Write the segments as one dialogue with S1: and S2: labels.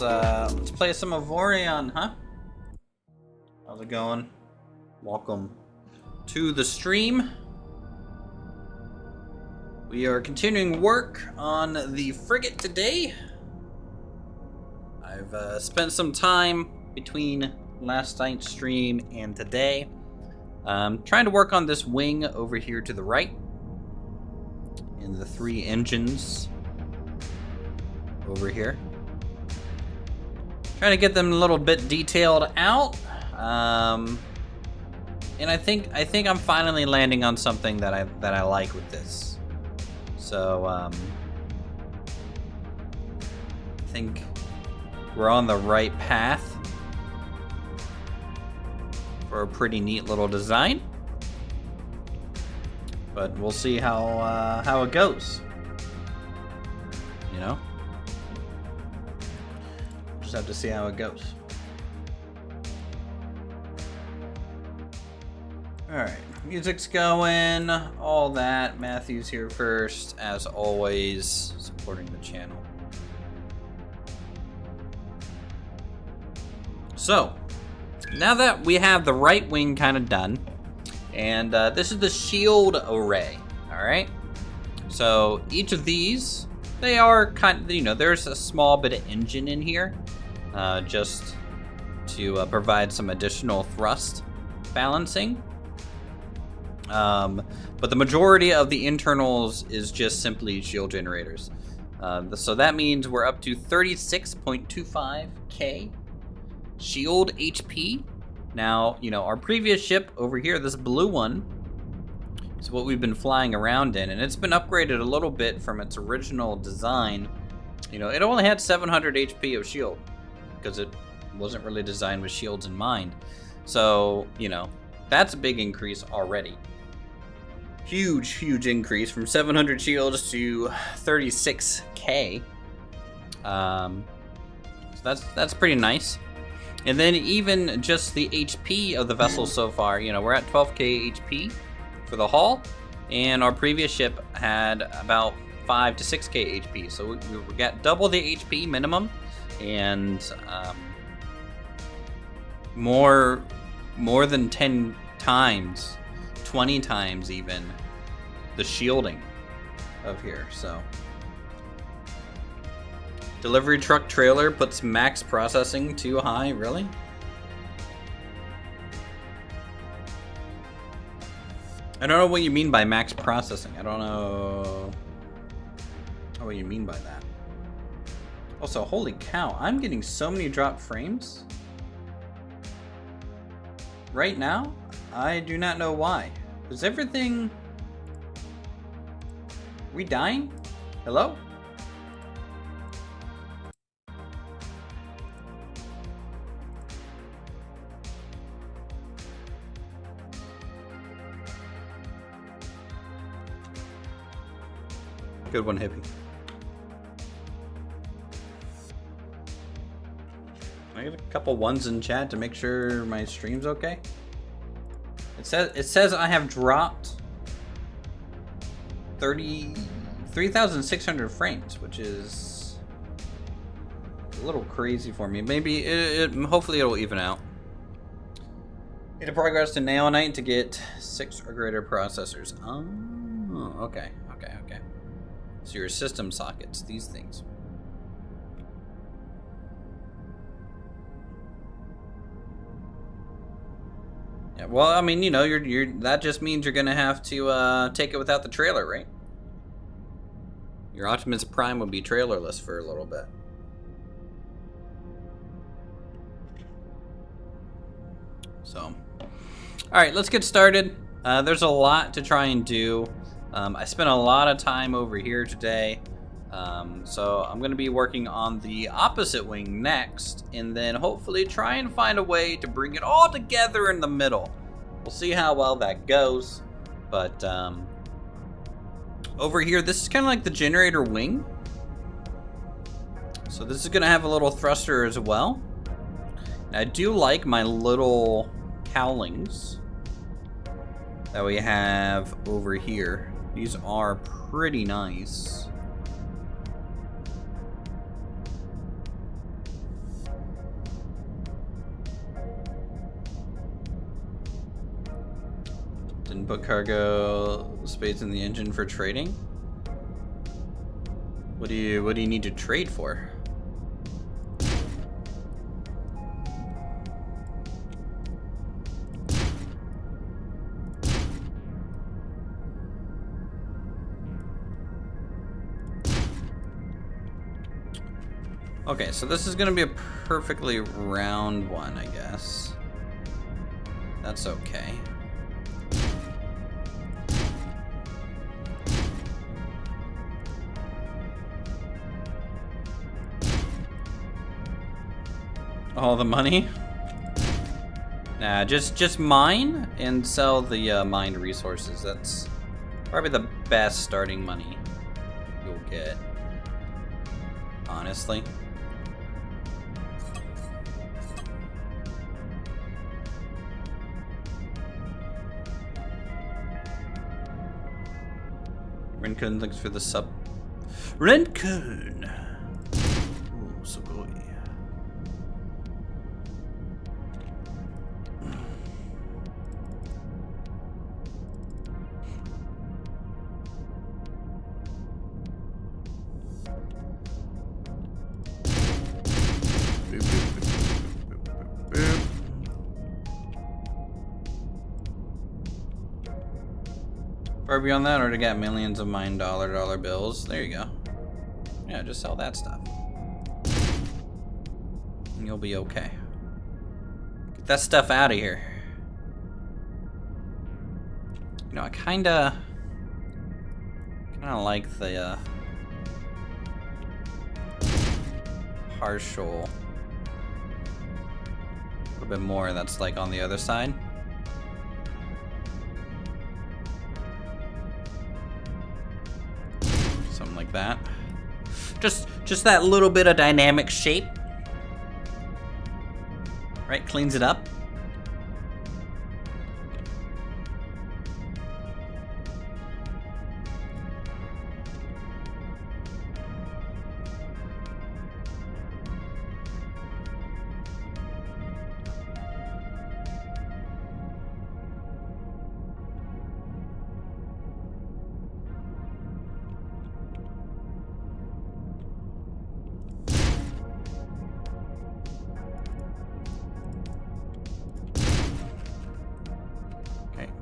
S1: let's play some Avorion, huh? How's it going? Welcome to the stream. We are continuing work on the frigate today. I've spent some time between last night's stream and today trying to work on this wing over here to the right and the 3 engines over here. Trying to get them a little bit detailed out, and I think I'm finally landing on something that I like with this. So I think we're on the right path for a pretty neat little design, but we'll see how it goes. You know, just have to see how it goes. All right, music's going, all that. Matthew's here first, as always, supporting the channel. So, now that we have the right wing kind of done, and this is the shield array, all right? So each of these, they are kind of, you know, there's a small bit of engine in here, just to provide some additional thrust balancing. But the majority of the internals is just simply shield generators. So that means we're up to 36.25k shield HP. Now, you know, our previous ship over here, this blue one, is what we've been flying around in, and it's been upgraded a little bit from its original design. You know, it only had 700 HP of shield because it wasn't really designed with shields in mind. So, you know, that's a big increase already. Huge increase from 700 shields to 36k. So that's pretty nice. And then even just the HP of the vessel so far, you know, we're at 12k HP for the hull, and our previous ship had about 5 to 6k HP. So we got double the HP minimum, and more than 10 times, 20 times even, the shielding of here. So delivery truck trailer puts max processing too high, really? I don't know what you mean by max processing. I don't know what you mean by that. Also, holy cow, I'm getting so many drop frames right now. I do not know why. Is everything... We dying? Hello? Good one, Hippie. Can I get a couple ones in chat to make sure my stream's okay? It says I have dropped 3,600 frames, which is a little crazy for me. Maybe hopefully it'll even out. Need a progress to nail night to get 6 or greater processors. Oh, okay. So your system sockets, these things. Yeah, well, I mean, you know, that just means you're gonna have to take it without the trailer, right? Your Optimus Prime would be trailerless for a little bit. So, all right, let's get started. There's a lot to try and do. I spent a lot of time over here today, so I'm going to be working on the opposite wing next, and then hopefully try and find a way to bring it all together in the middle. We'll see how well that goes, but over here, this is kind of like the generator wing. So this is going to have a little thruster as well. And I do like my little cowlings that we have over here. These are pretty nice. Didn't put cargo space in the engine for trading? What do you need to trade for? Okay, so this is gonna be a perfectly round one, I guess. That's okay. All the money? Nah, just mine and sell the mined resources. That's probably the best starting money you'll get, honestly. Rincon, thanks for the sub. Rincon! Ooh, so good. Far beyond that, or to get millions of mine dollar bills. There you go. Yeah, just sell that stuff. And you'll be okay. Get that stuff out of here. You know, I kinda like the partial a little bit more that's like on the other side. Something like that. Just that little bit of dynamic shape. Right? Cleans it up.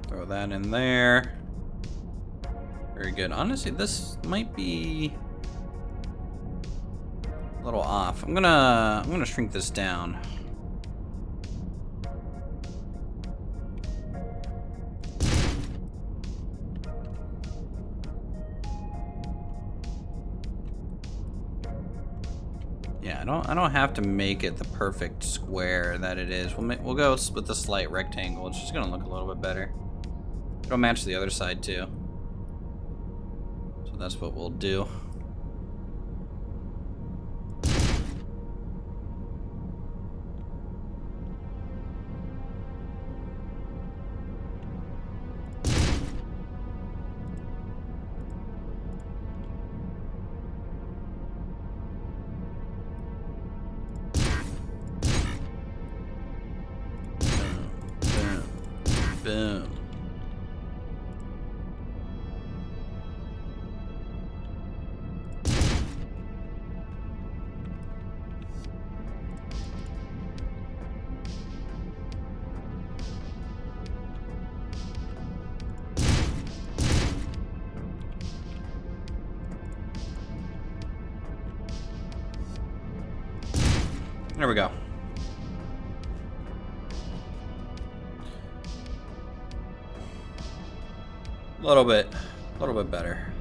S1: Throw that in there. Very good. Honestly, this might be a little off. I'm gonna shrink this down. Yeah, I don't have to make it the perfect square that it is. We'll go with the slight rectangle. It's just gonna look a little bit better. It'll match the other side too. So that's what we'll do. Boom. There we go. A little bit better.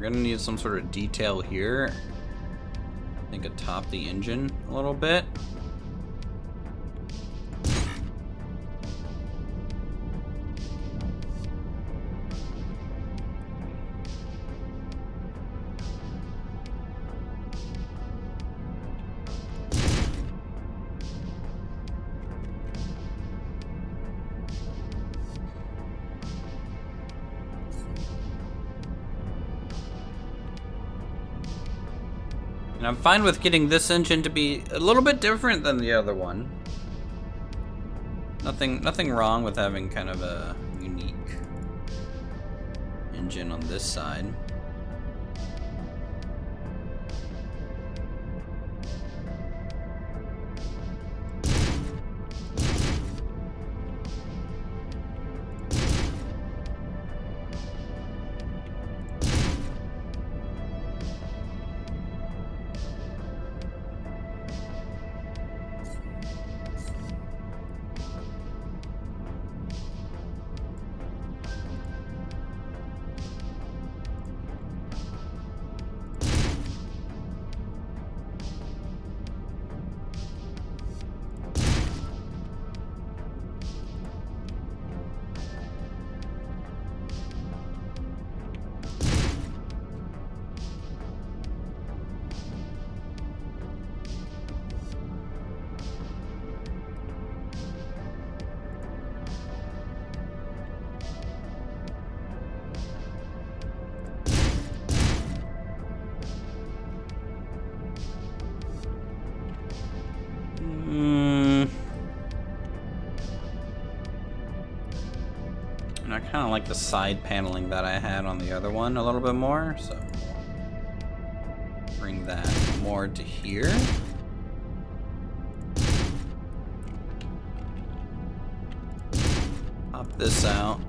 S1: gonna need some sort of detail here. I think atop the engine a little bit. And I'm fine with getting this engine to be a little bit different than the other one. Nothing wrong with having kind of a unique engine on this side. And I kind of like the side paneling that I had on the other one a little bit more, so bring that more to here. Pop this out.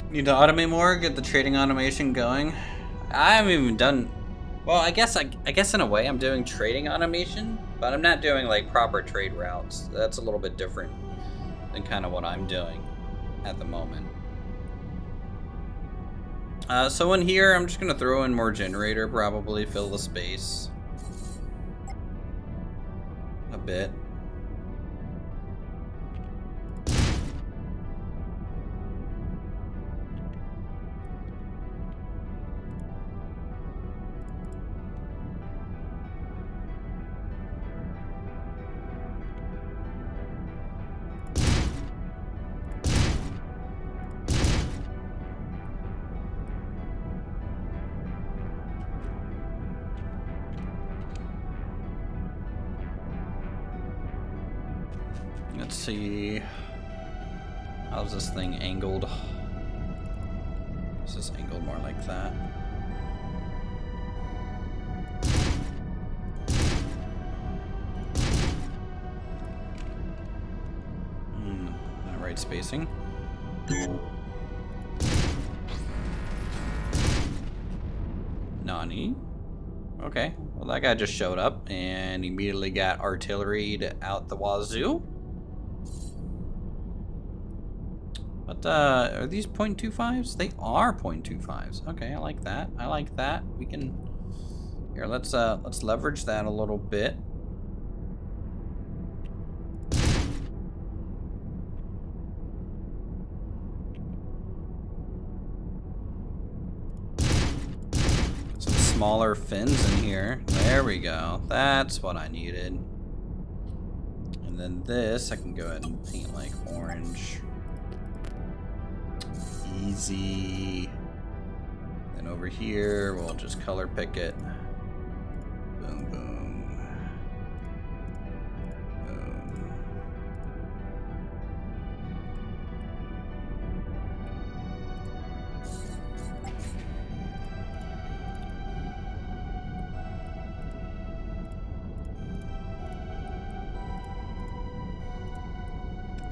S1: Need to automate more, get the trading automation going. I haven't even done, well, I guess in a way I'm doing trading automation, but I'm not doing like proper trade routes. That's a little bit different than kind of what I'm doing at the moment. So in here, I'm just gonna throw in more generator, probably fill the space a bit. Let's see. How's this thing angled? Is this angled more like that? Not right spacing. Nani? Okay. Well, that guy just showed up and immediately got artilleried out the wazoo. But, are these .25s? They are .25s. Okay, I like that. I like that. We can... Here, let's leverage that a little bit. Get some smaller fins in here. There we go. That's what I needed. And then this, I can go ahead and paint like orange. Easy. Then over here, we'll just color pick it. Boom, boom. Boom.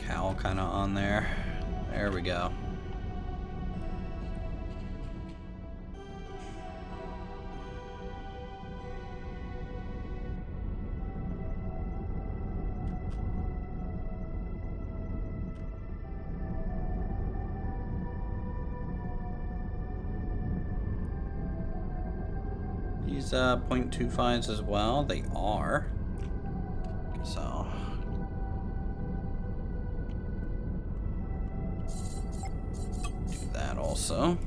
S1: Cowl kind of on there. There we go. These 0.25s as well, they are. So do that also.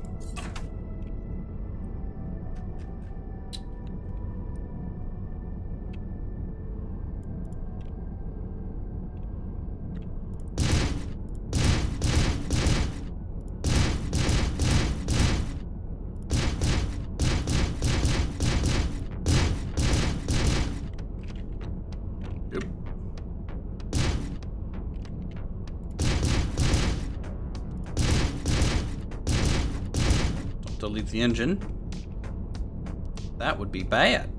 S1: Delete the engine. That would be bad.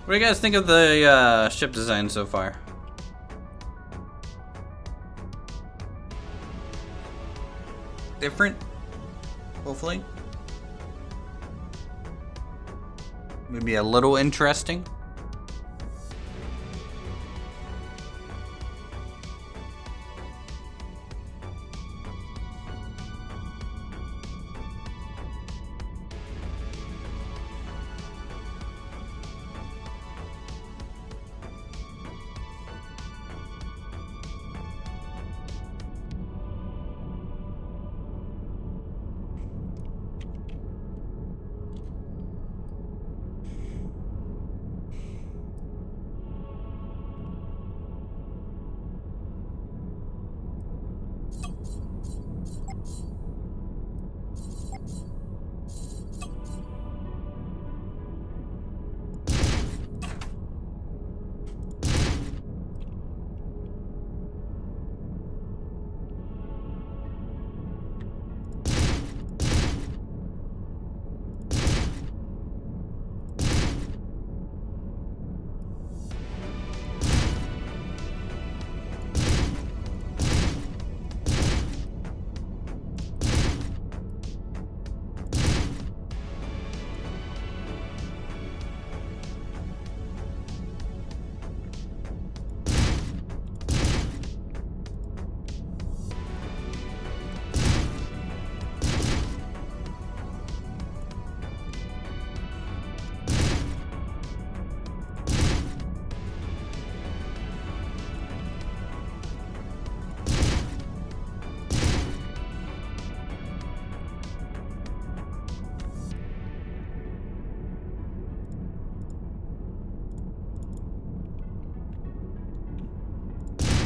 S1: What do you guys think of the ship design so far? Different, hopefully. Maybe a little interesting.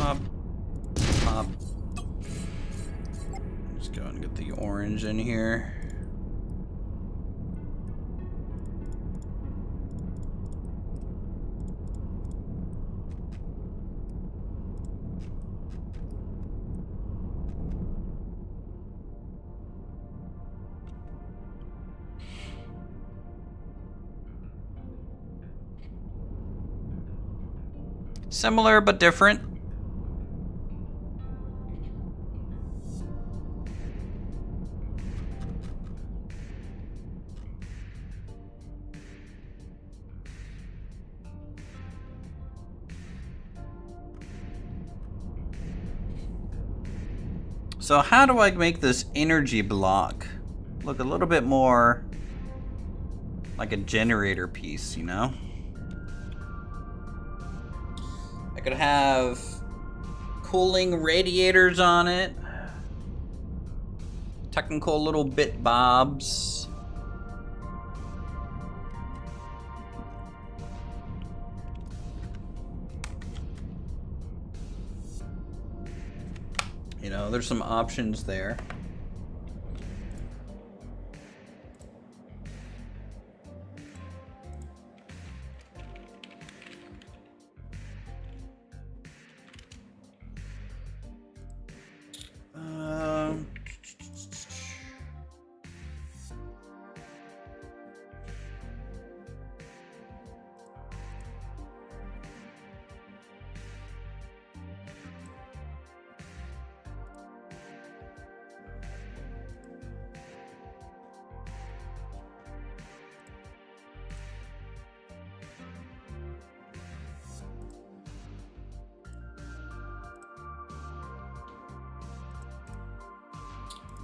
S1: Pop. Pop. Just go on, get the orange in here. Similar but different. So how do I make this energy block look a little bit more like a generator piece, you know? I could have cooling radiators on it. Technical little bit bobs. You know, there's some options there.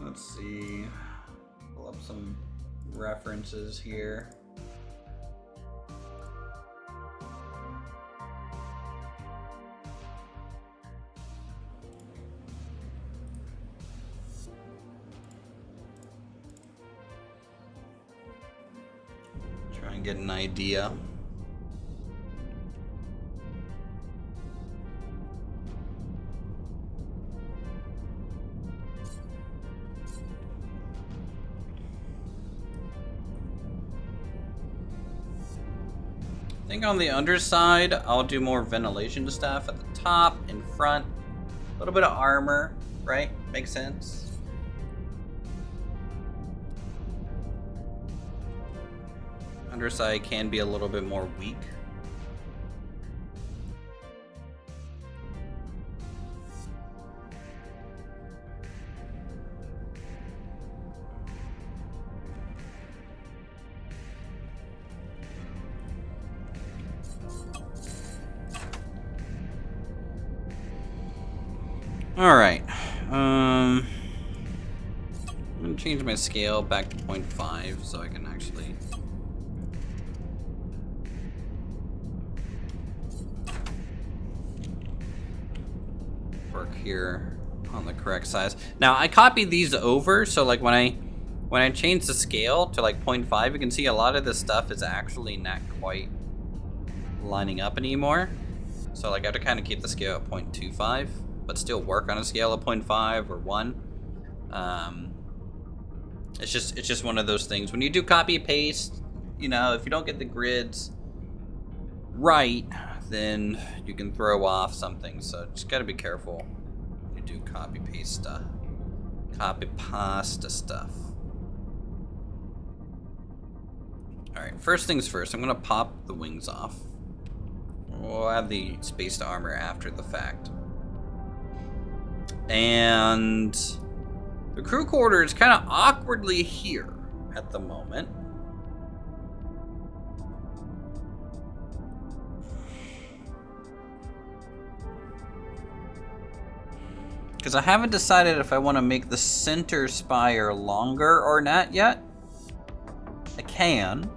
S1: Let's see, pull up some references here. Try and get an idea. I think on the underside, I'll do more ventilation stuff at the top, in front, a little bit of armor, right? Makes sense. Underside can be a little bit more weak. Alright, I'm gonna change my scale back to 0.5 so I can actually work here on the correct size. Now I copied these over, so like when I change the scale to like 0.5, you can see a lot of this stuff is actually not quite lining up anymore. So like I have to kind of keep the scale at 0.25. But still work on a scale of 0.5 or 1. It's just one of those things. When you do copy paste, you know, if you don't get the grids right, then you can throw off something. So just gotta be careful when you do copy pasta stuff. All right, first things first. I'm gonna pop the wings off. We'll add the spaced armor after the fact. And the crew quarter is kind of awkwardly here at the moment. Because I haven't decided if I want to make the center spire longer or not yet. I can.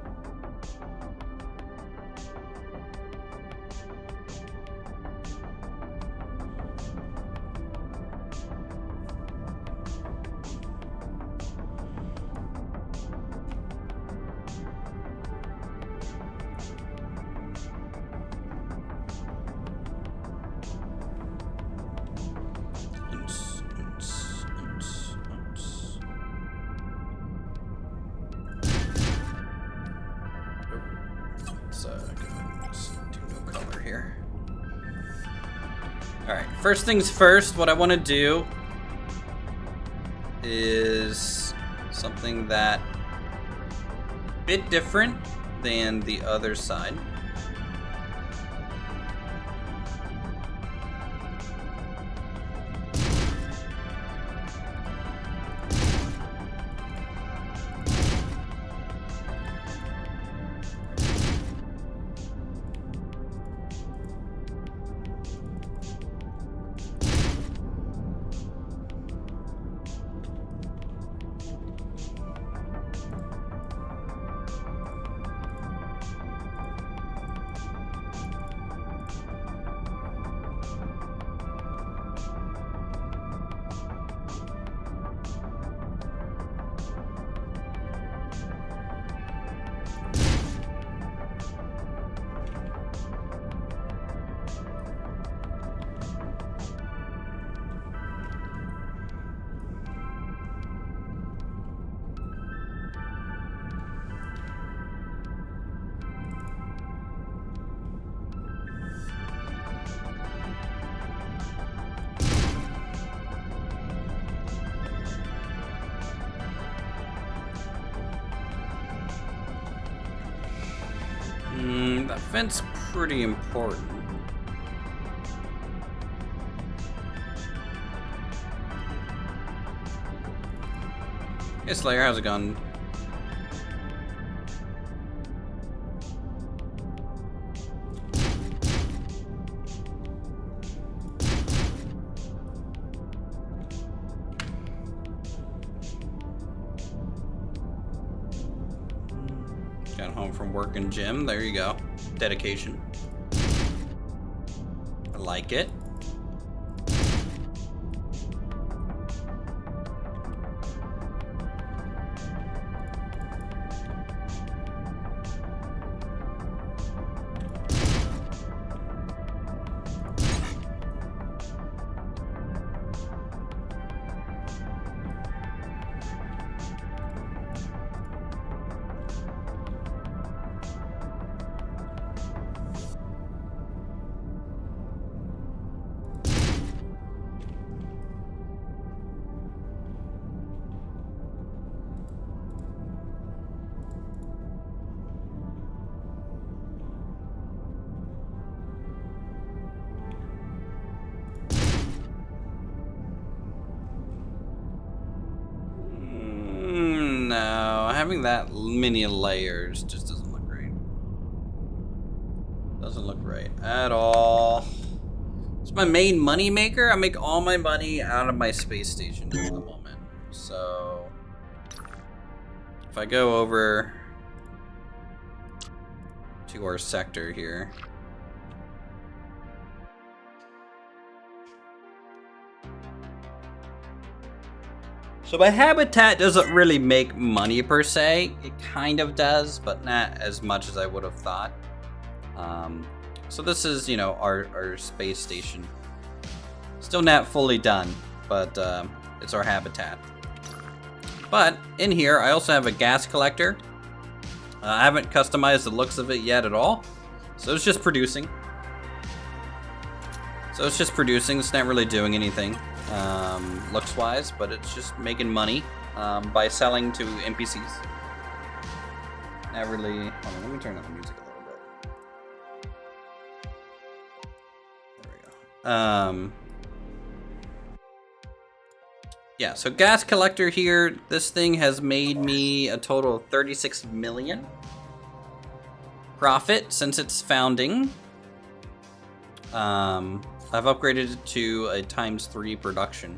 S1: let's just do no color here. Alright, first things first, what I want to do is something that a bit different than the other side. That vent's pretty important. Hey Slayer, how's it going? Got home from work and gym. There you go. Dedication. I like it. No, having that many layers just doesn't look great. Doesn't look right at all. It's my main money maker. I make all my money out of my space station at the moment. So if I go over to our sector here. So my habitat doesn't really make money per se. It kind of does, but not as much as I would have thought. So this is, you know, our space station. Still not fully done, but it's our habitat. But in here, I also have a gas collector. I haven't customized the looks of it yet at all. So it's just producing. It's not really doing anything. Looks wise, but it's just making money by selling to NPCs. Not really. Hold on, let me turn up the music a little bit. There we go. Yeah, so gas collector here. This thing has made me a total of 36 million profit since its founding. I've upgraded it to a ×3 production.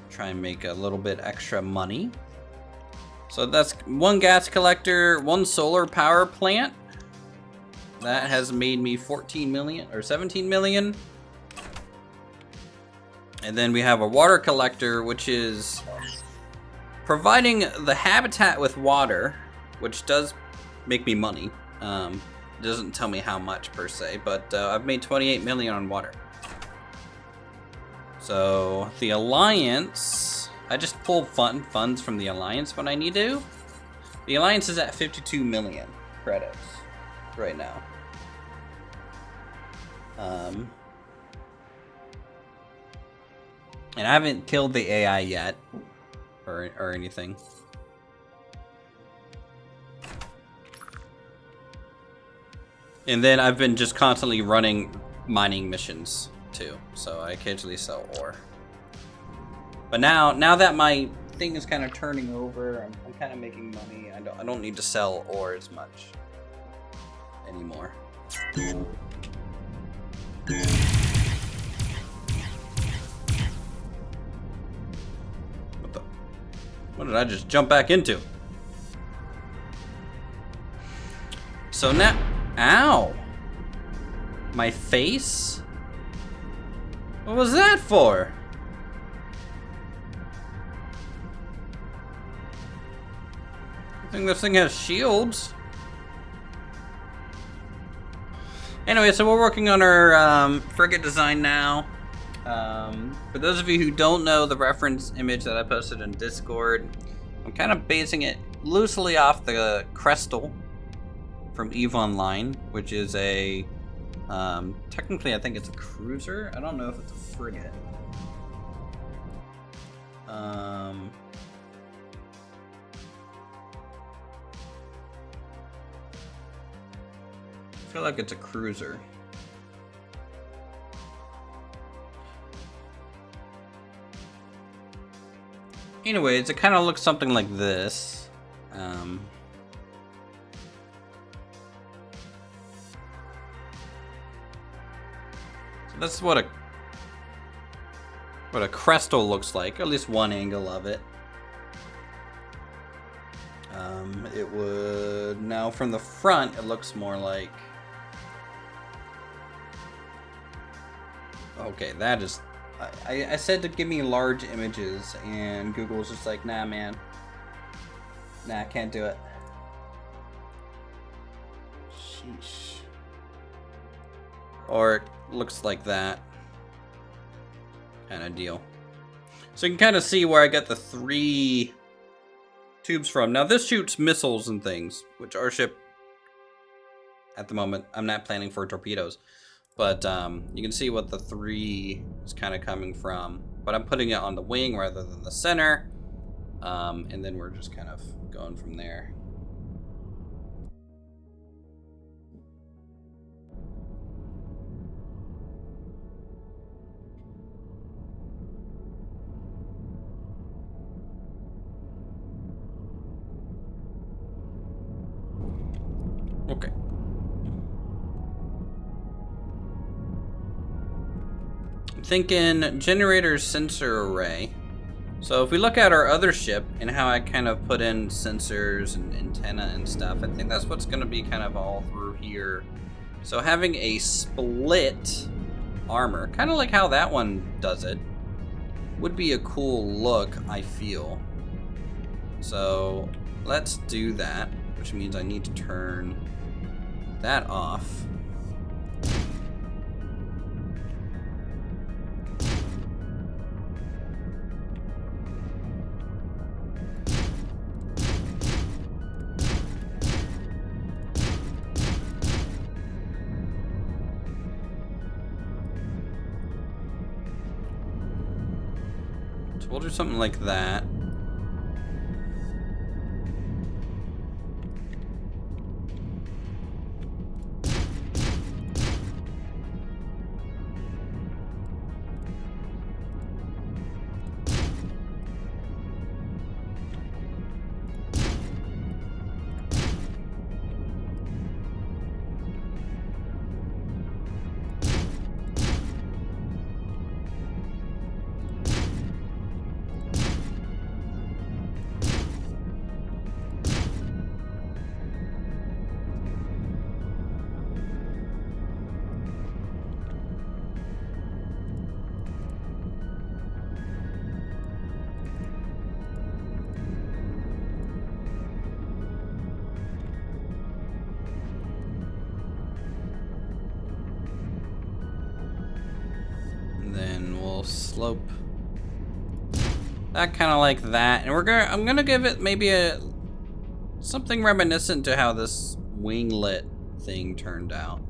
S1: Try and make a little bit extra money. So that's one gas collector, one solar power plant. That has made me 14 million or 17 million. And then we have a water collector, which is providing the habitat with water, which does make me money. It doesn't tell me how much per se, but I've made 28 million on water. So the Alliance, I just pull funds from the Alliance when I need to. The Alliance is at 52 million credits. right now. And I haven't killed the AI yet, or anything. And then I've been just constantly running mining missions too, so I occasionally sell ore. But now that my thing is kind of turning over, I'm kind of making money. I don't need to sell ore as much anymore. What did I just jump back into? So now, ow! My face? What was that for? I think this thing has shields. Anyway, so we're working on our frigate design now. For those of you who don't know the reference image that I posted in Discord, I'm kind of basing it loosely off the Crestal from EVE Online, which is a, technically I think it's a cruiser. I don't know if it's a frigate. I feel like it's a cruiser. Anyways, it kind of looks something like this. So that's what a Crestal looks like, or at least one angle of it. It would, now from the front, it looks more like, okay, that is, I said to give me large images, and Google was just like, nah, man. Nah, I can't do it. Sheesh. Or it looks like that kind of deal. So you can kind of see where I got the 3 tubes from. Now this shoots missiles and things, which our ship, at the moment, I'm not planning for torpedoes. But you can see what the 3 is kind of coming from. But I'm putting it on the wing rather than the center. And then we're just kind of going from there. Okay. Thinking generator sensor array. So if we look at our other ship and how I kind of put in sensors and antenna and stuff, I think that's what's going to be kind of all through here. So having a split armor, kind of like how that one does it, would be a cool look, I feel. So let's do that, which means I need to turn that off. So we'll do something like that. Slope that kind of like that, and I'm gonna give it maybe something reminiscent to how this winglet thing turned out.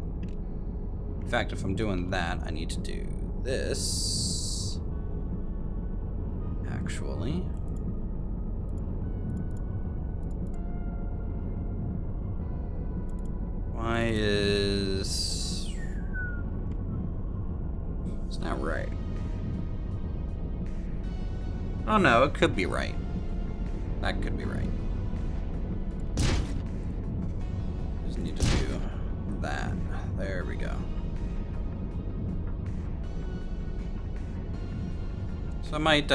S1: In fact, if I'm doing that, I need to do this. Actually. Why is... It's not right. Oh no, it could be right. That could be right. Just need to do that. There we go. So I might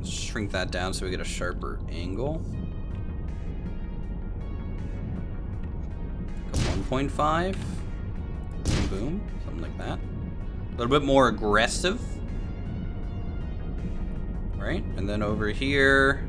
S1: shrink that down so we get a sharper angle. 1.5. Boom, boom, something like that. A little bit more aggressive. Right, and then over here.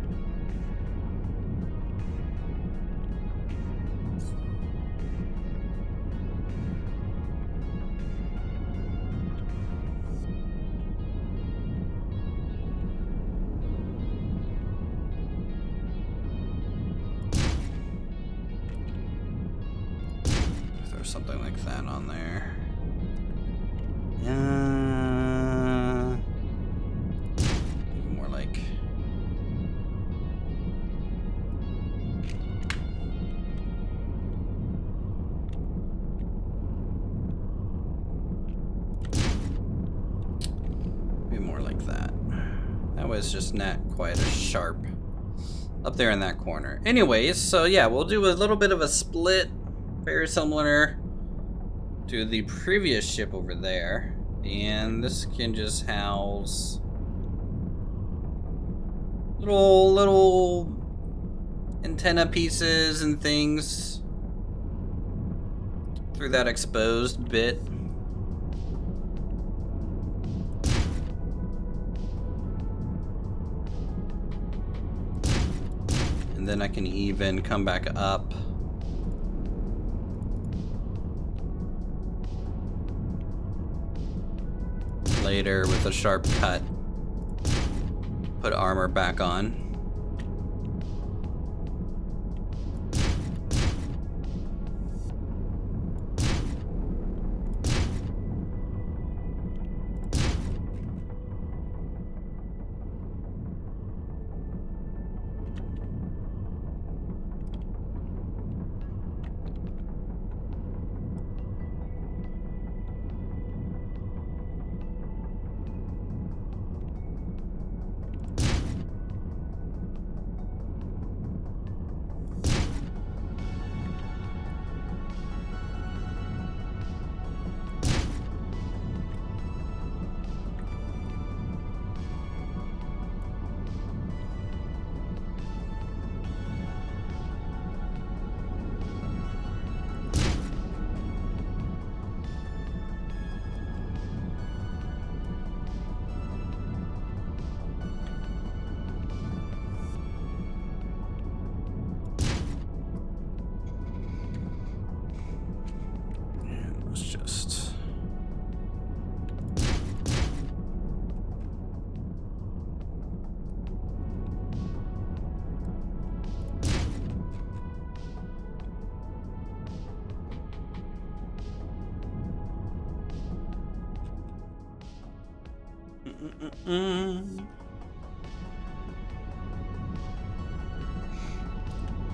S1: Something like that on there. More like maybe more like that. That was just not quite as sharp up there in that corner. Anyways, so yeah, we'll do a little bit of a split. Very similar to the previous ship over there. And this can just house little antenna pieces and things through that exposed bit. And then I can even come back up later with a sharp cut, put armor back on.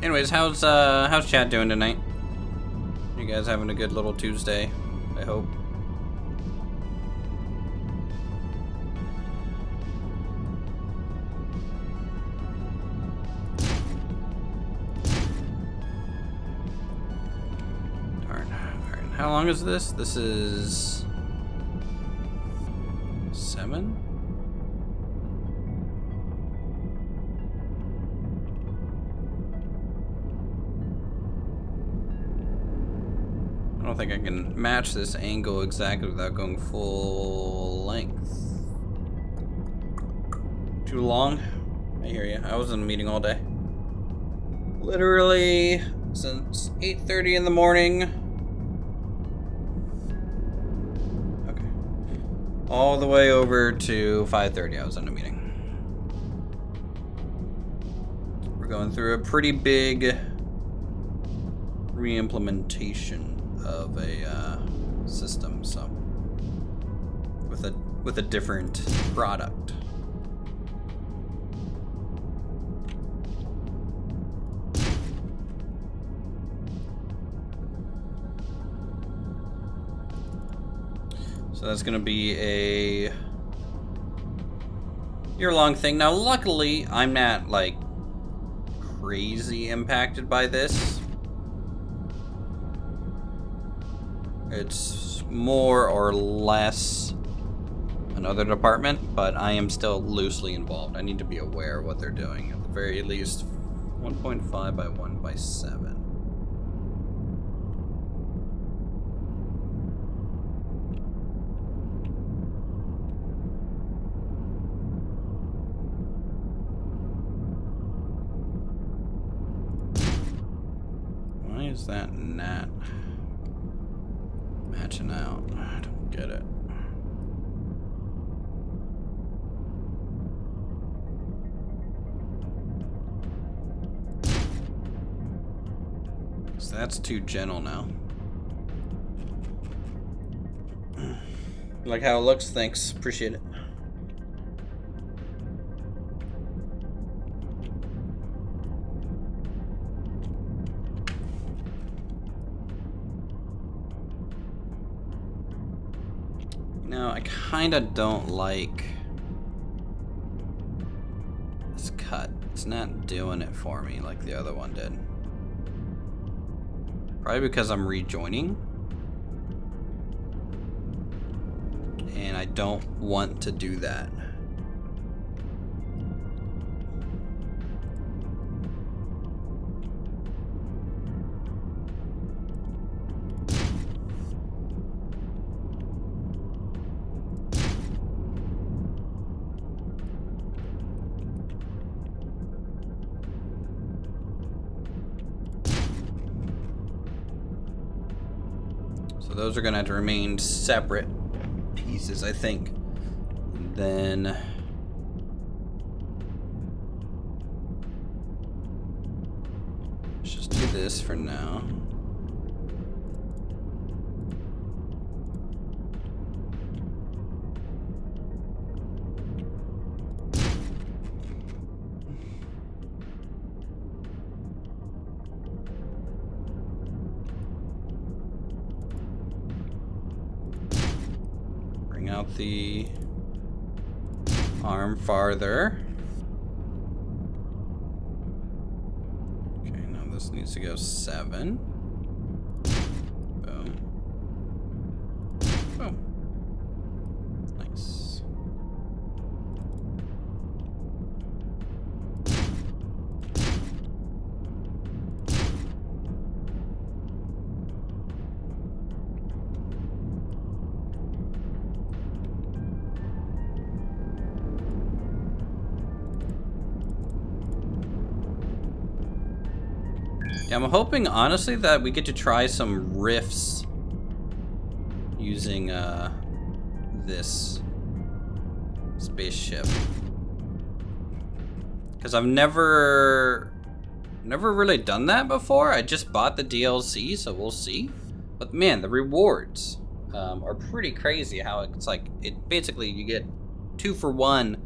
S1: Anyways, how's chat doing tonight? You guys having a good little Tuesday, I hope. Darn. Alright, how long is this? This is 7? I don't think I can match this angle exactly without going full length. Too long? I hear you. I was in a meeting all day. Literally since 8:30 in the morning. Okay. All the way over to 5:30 I was in a meeting. We're going through a pretty big re-implementation of a system, so with a different product. So that's going to be a year-long thing. Now, luckily, I'm not, like, crazy impacted by this. It's more or less another department, but I am still loosely involved. I need to be aware of what they're doing. At the very least, 1.5 by 1 by 7. Why is that not matching out? I don't get it. So that's too gentle now. Like how it looks, thanks. Appreciate it. No, I kinda don't like this cut. It's not doing it for me like the other one did. Probably because I'm rejoining. And I don't want to do that. So those are gonna have to remain separate pieces, I think. And then let's just do this for now. Out the arm farther. Okay, now this needs to go 7. Boom. Boom. Nice. Yeah, I'm hoping, honestly, that we get to try some riffs using this spaceship. Because I've never really done that before. I just bought the DLC, so we'll see. But man, the rewards are pretty crazy. How it's like, it basically, you get 2-for-1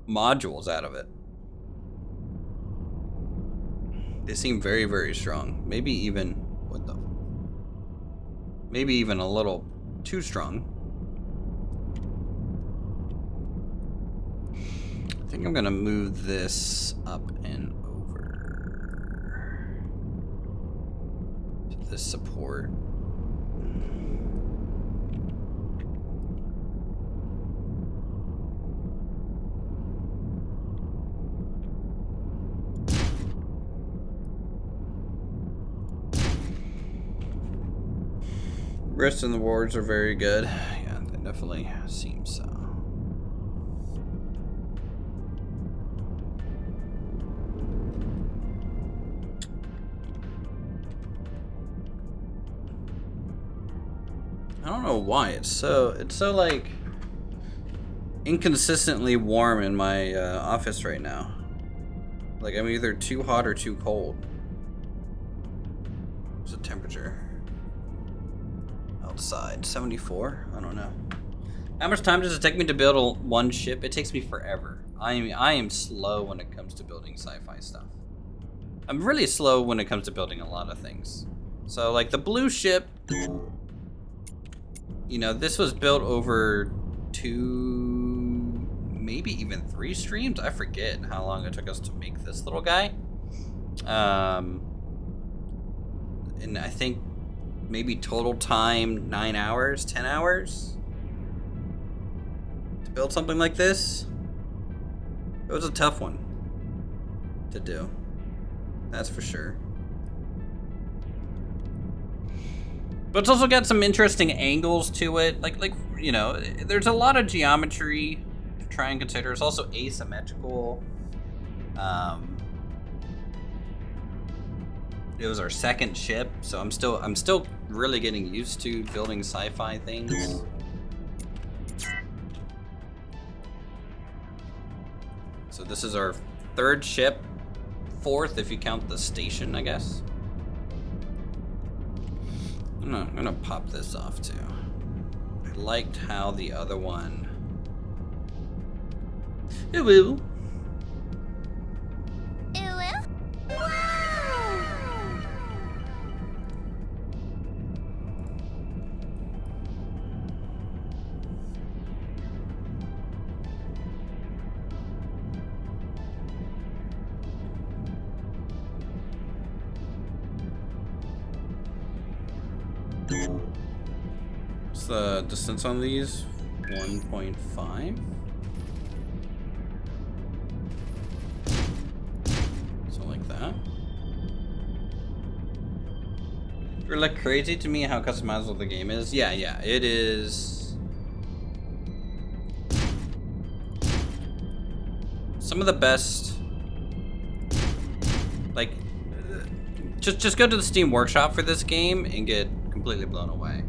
S1: modules out of it. They seem very, very strong. Maybe even, maybe even a little too strong. I think I'm gonna move this up and over to this support. Rifts and the wards are very good. Yeah, they definitely seem so. I don't know why it's so like inconsistently warm in my office right now. Like I'm either too hot or too cold. temperature? I'll decide. 74? I don't know. How much time does it take me to build one ship? It takes me forever. I am slow when it comes to building sci-fi stuff. I'm really slow when it comes to building a lot of things. So like the blue ship, you know, this was built over 2, maybe even 3 streams. I forget how long it took us to make this little guy. And I think maybe total time 9 hours, 10 hours to build something like this. It was a tough one to do, that's for sure. But it's also got some interesting angles to it. Like you know, there's a lot of geometry to try and consider. It's also asymmetrical. It was our second ship, so I'm still really getting used to building sci-fi things. So this is our 3rd ship, 4th if you count the station, I guess. I'm gonna pop this off too. I liked how the other one. Ooh. What's the distance on these? 1.5. So like that. It look crazy to me how customizable the game is. Yeah, it is. Some of the best. Like, just go to the Steam Workshop for this game and get completely blown away.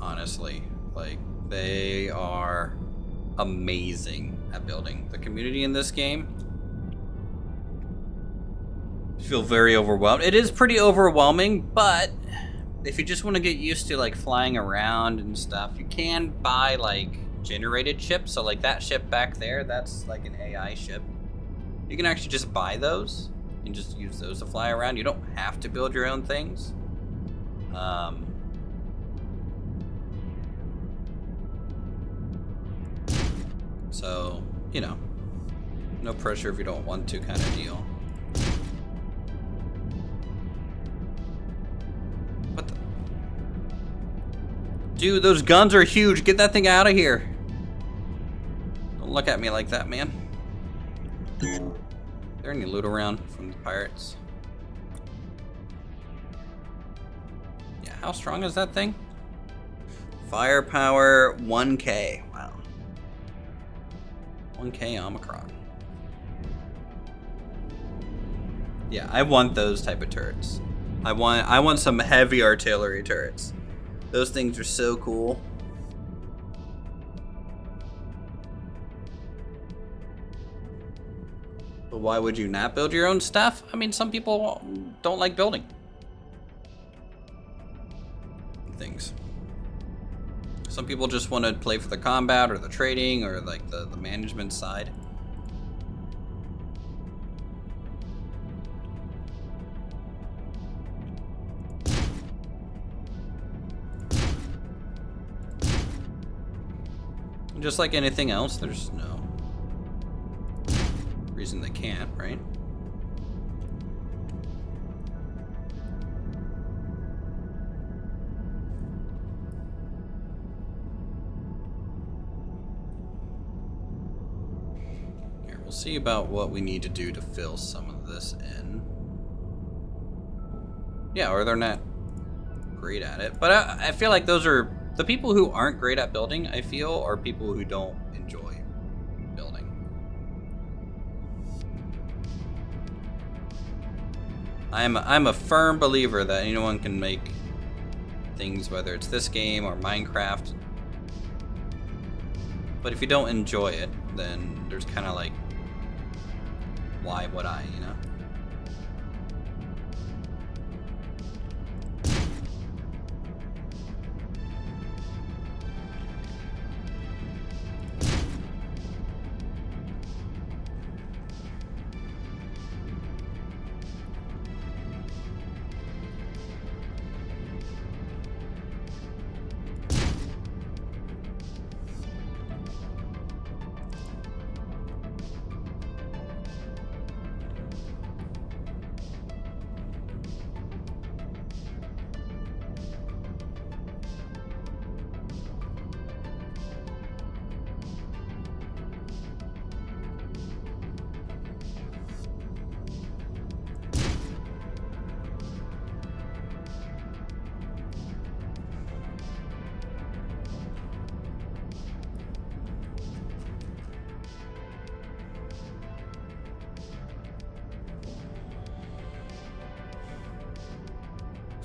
S1: Honestly, like, they are amazing at building. The community in this game, I feel very overwhelmed. It is pretty overwhelming, but if you just want to get used to like flying around and stuff, you can buy like generated ships. So like that ship back there, that's like an AI ship. You can actually just buy those and just use those to fly around. You don't have to build your own things. So, you know, no pressure if you don't want to kind of deal. What the? Dude, those guns are huge. Get that thing out of here. Don't look at me like that, man. Is there any loot around from the pirates? Yeah, how strong is that thing? Firepower 1K. Wow. 1K Omicron. Yeah, I want those type of turrets. I want some heavy artillery turrets. Those things are so cool. But why would you not build your own stuff? I mean, some people don't like building things. Some people just want to play for the combat or the trading or like the management side. Just like anything else, there's no reason they can't, right? Here, we'll see about what we need to do to fill some of this in. Yeah, or they're not great at it. But I feel like those are the people who aren't great at building, I feel, are people who don't enjoy building. I'm a firm believer that anyone can make things, whether it's this game or Minecraft. But if you don't enjoy it, then there's kind of like, why would I, you know?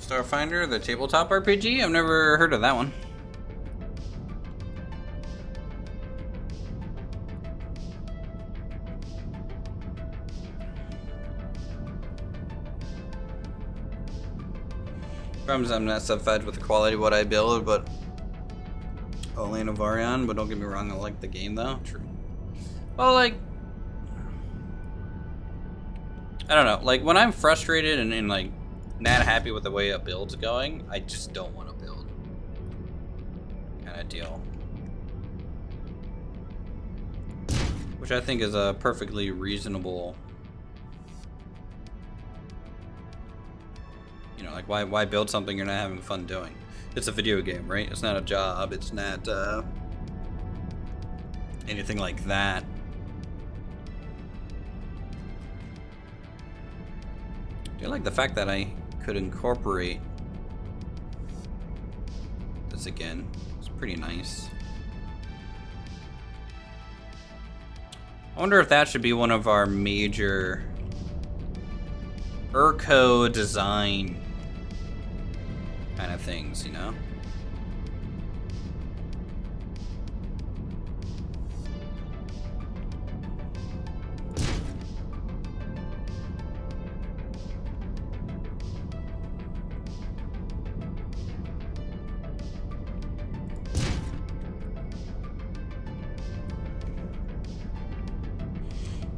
S1: Starfinder, the tabletop RPG? I've never heard of that one. Problems I'm not satisfied with the quality of what I build, but only in Avorion. But don't get me wrong, I like the game though. True. Well, like, I don't know. Like when I'm frustrated and like not happy with the way a build's going, I just don't want to build. Kind of deal. Which I think is a perfectly reasonable. You know, like why build something you're not having fun doing? It's a video game, right? It's not a job. It's not anything like that. I do like the fact that I could incorporate this again. It's pretty nice. I wonder if that should be one of our major Urco design kind of things, you know?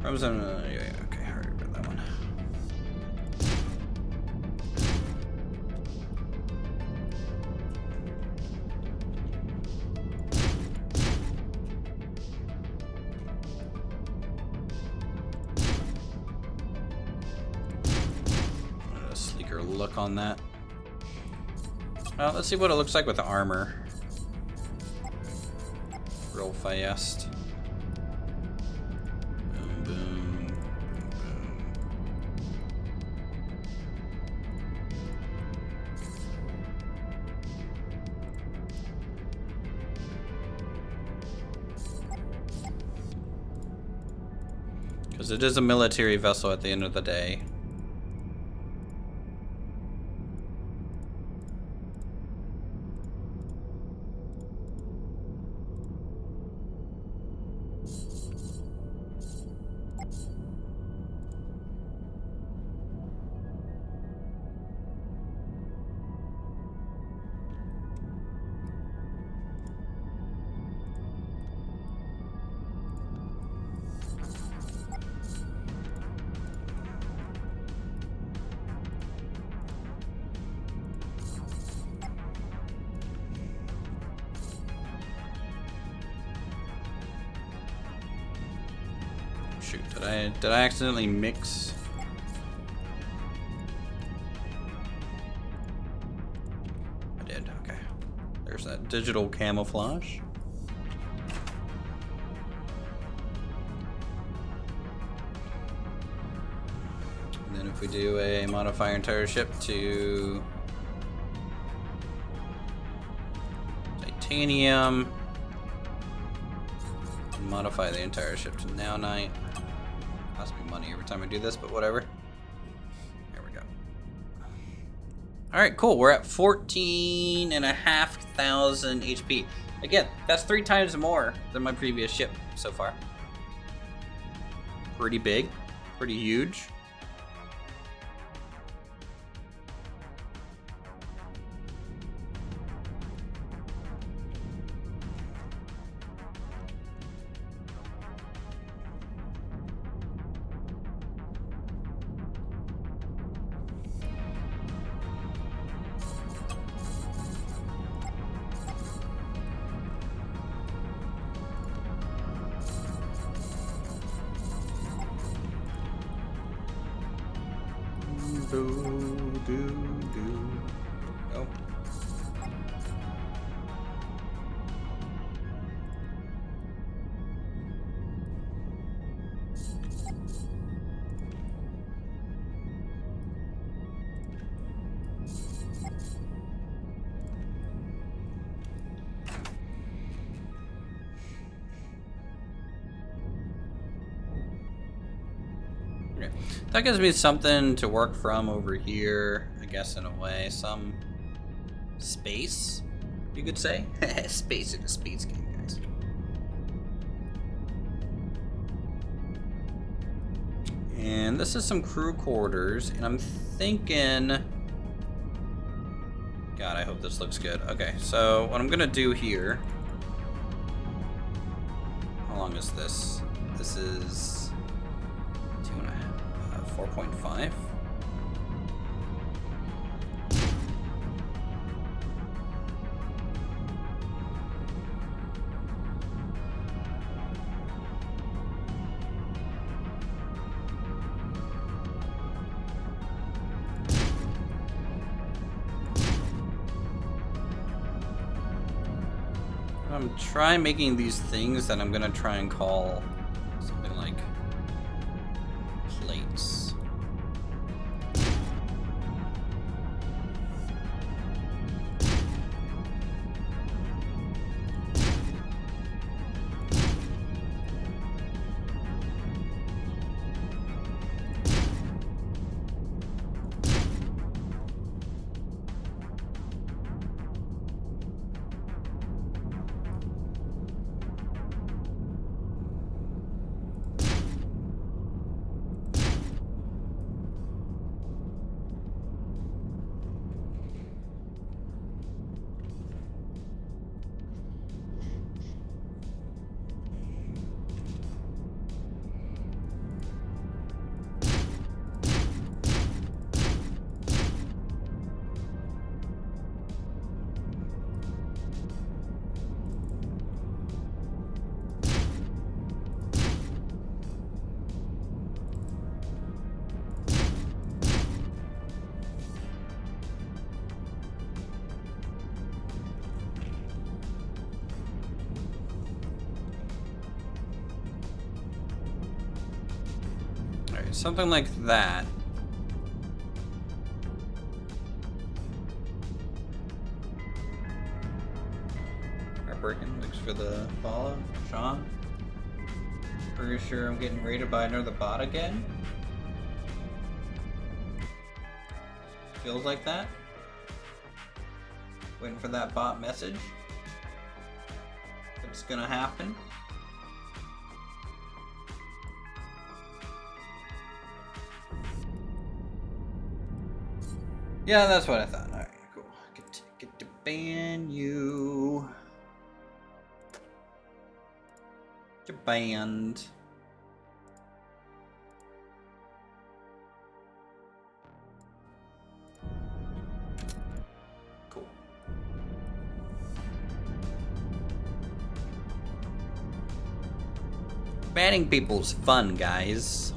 S1: I was on yeah, okay, I already read that one. A sleeker look on that. Well, let's see what it looks like with the armor. Real fast. Because it is a military vessel at the end of the day. Shoot, did I accidentally mix? I did, okay. There's that digital camouflage. And then if we do a modify entire ship to titanium, modify the entire ship to now night. Cost me money every time I do this, but whatever. There we go. Alright, cool. We're at 14,500 HP. Again, that's 3 times more than my previous ship so far. Pretty big. Pretty huge. Oh. Okay. That gives me something to work from over here. guess in a way. Some space, you could say. Space in a space game, guys. And this is some crew quarters, and I'm thinking... God, I hope this looks good. Okay, so what I'm gonna do here... How long is this? This is 4.5. I'm trying making these things that I'm gonna try and call something like plates. Something like that. Heartbreaking. Thanks for the follow, Sean. Pretty sure I'm getting raided by another bot again. Feels like that. Waiting for that bot message. If it's gonna happen. Yeah, that's what I thought. Alright, cool. Get to ban you. You're banned. Cool. Banning people's fun, guys.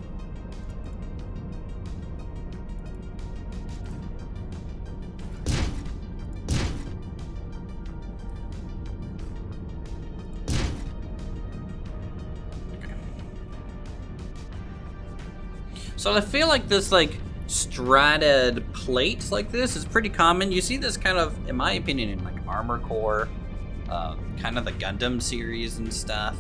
S1: So I feel like this like stratted plate like this is pretty common. You see this kind of, in my opinion, in like Armor Core, kind of the Gundam series and stuff.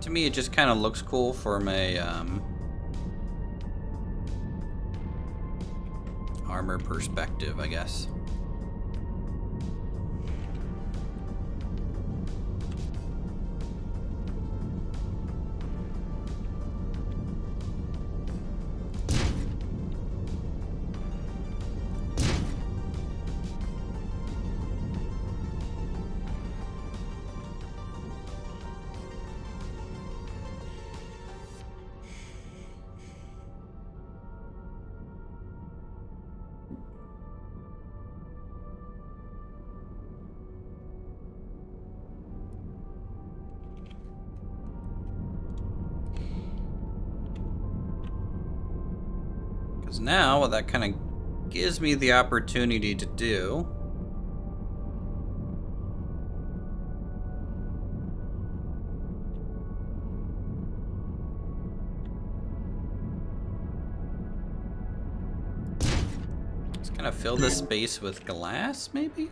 S1: To me, it just kind of looks cool from a armor perspective, I guess. Because now what that kind of gives me the opportunity to do is kind of fill this space with glass, maybe?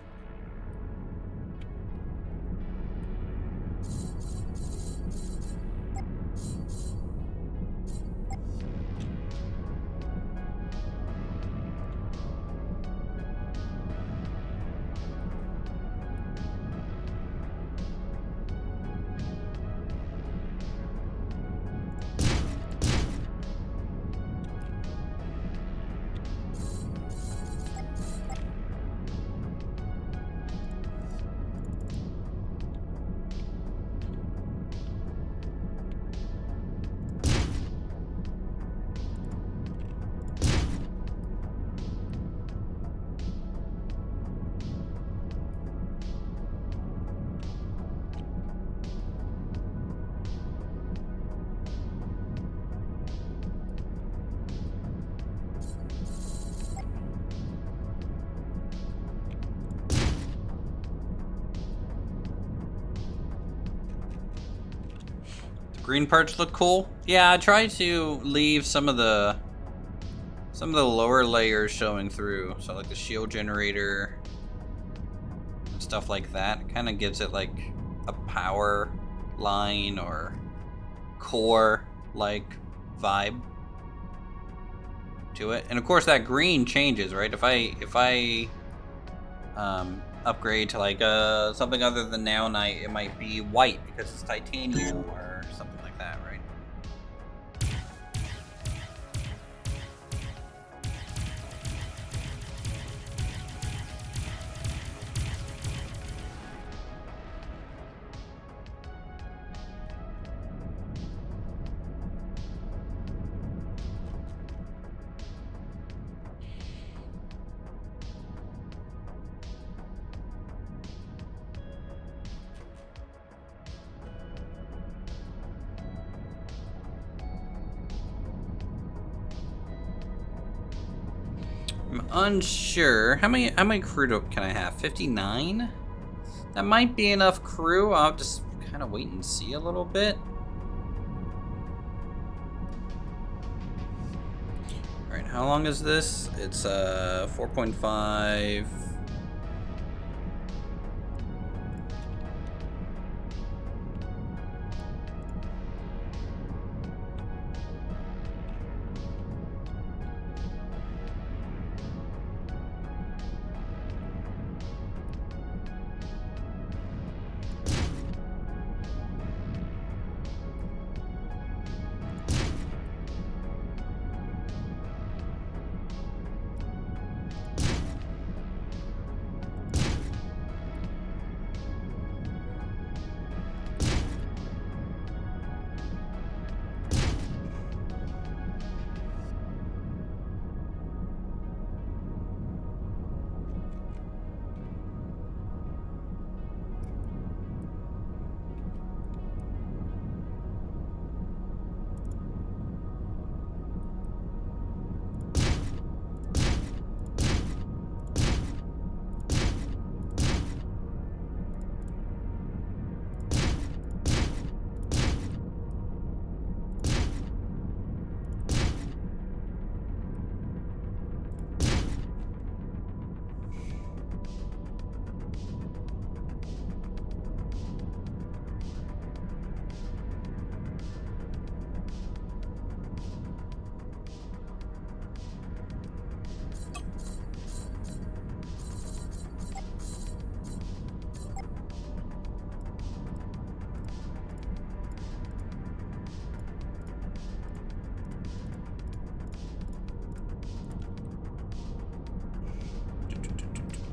S1: Green parts look cool. Yeah, I try to leave some of the lower layers showing through. So like the shield generator and stuff like that. It kind of gives it like a power line or core like vibe to it. And of course that green changes, right? If I upgrade to like something other than naonite, it might be white because it's titanium or something like that, right? I'm unsure. How many crew can I have? 59? That might be enough crew. I'll just kind of wait and see a little bit. Alright, how long is this? It's 4.5.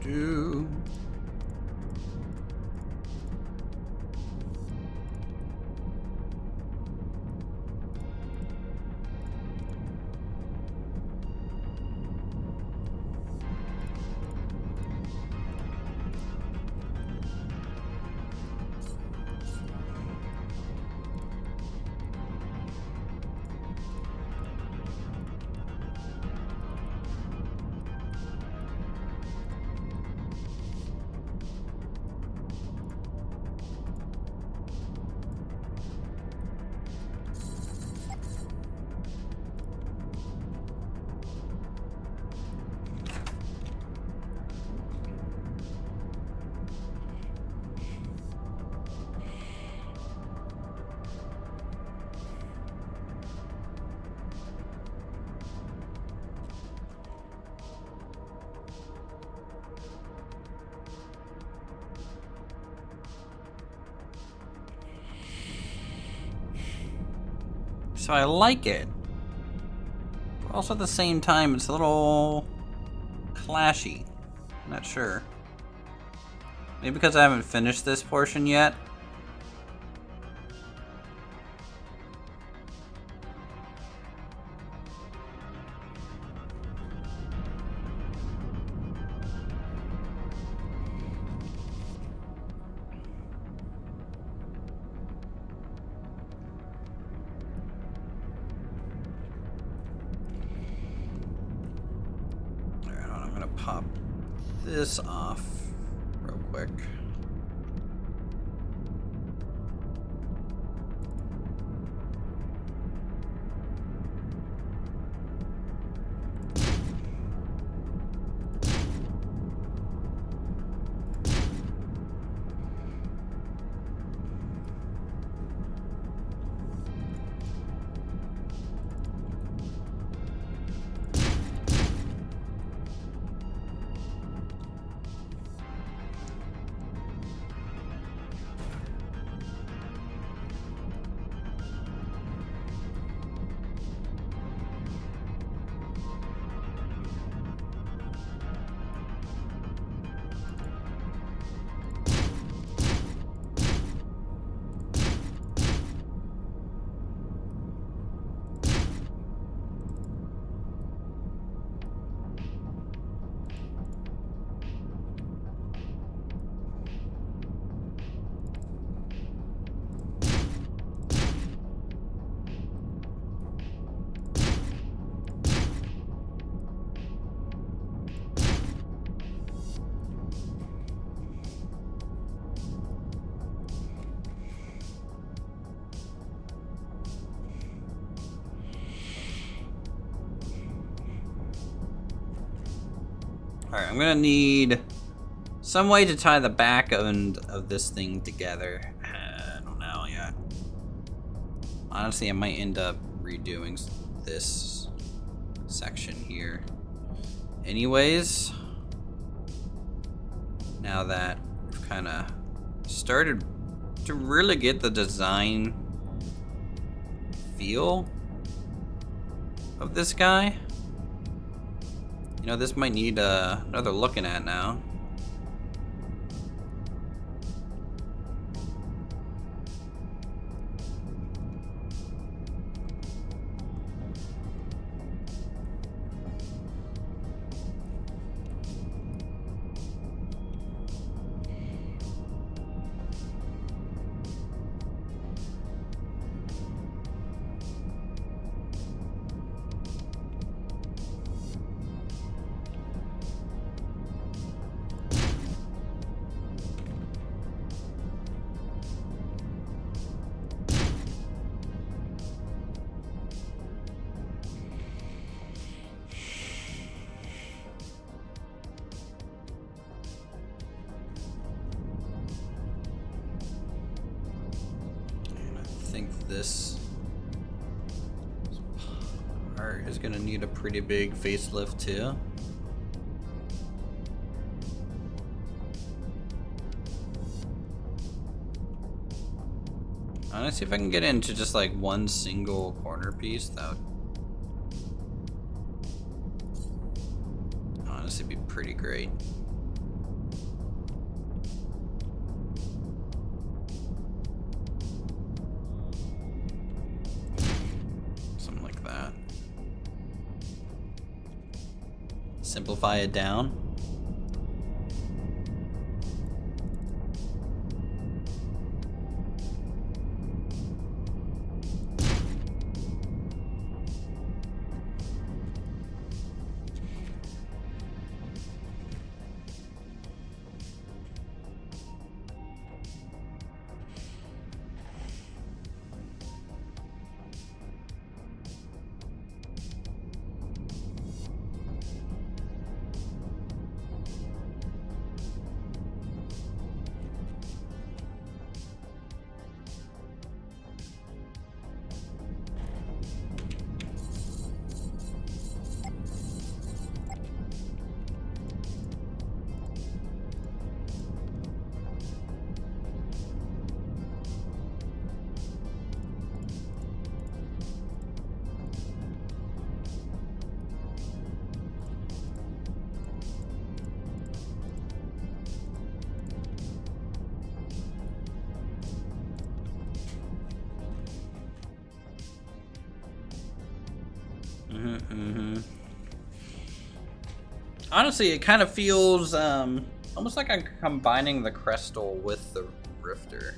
S1: Do. So I like it. But also at the same time, it's a little clashy. I'm not sure. Maybe because I haven't finished this portion yet. Pop this off real quick. Alright, I'm gonna need some way to tie the back end of this thing together. I don't know yet. Honestly, I might end up redoing this section here. Anyways, now that we've kind of started to really get the design feel of this guy, you know, this might need another looking at now. This part is gonna need a pretty big facelift too. Honestly, if I can get into just like one single corner piece, that would honestly be pretty great. Simplify it down. Honestly, it kind of feels almost like I'm combining the Crystal with the Rifter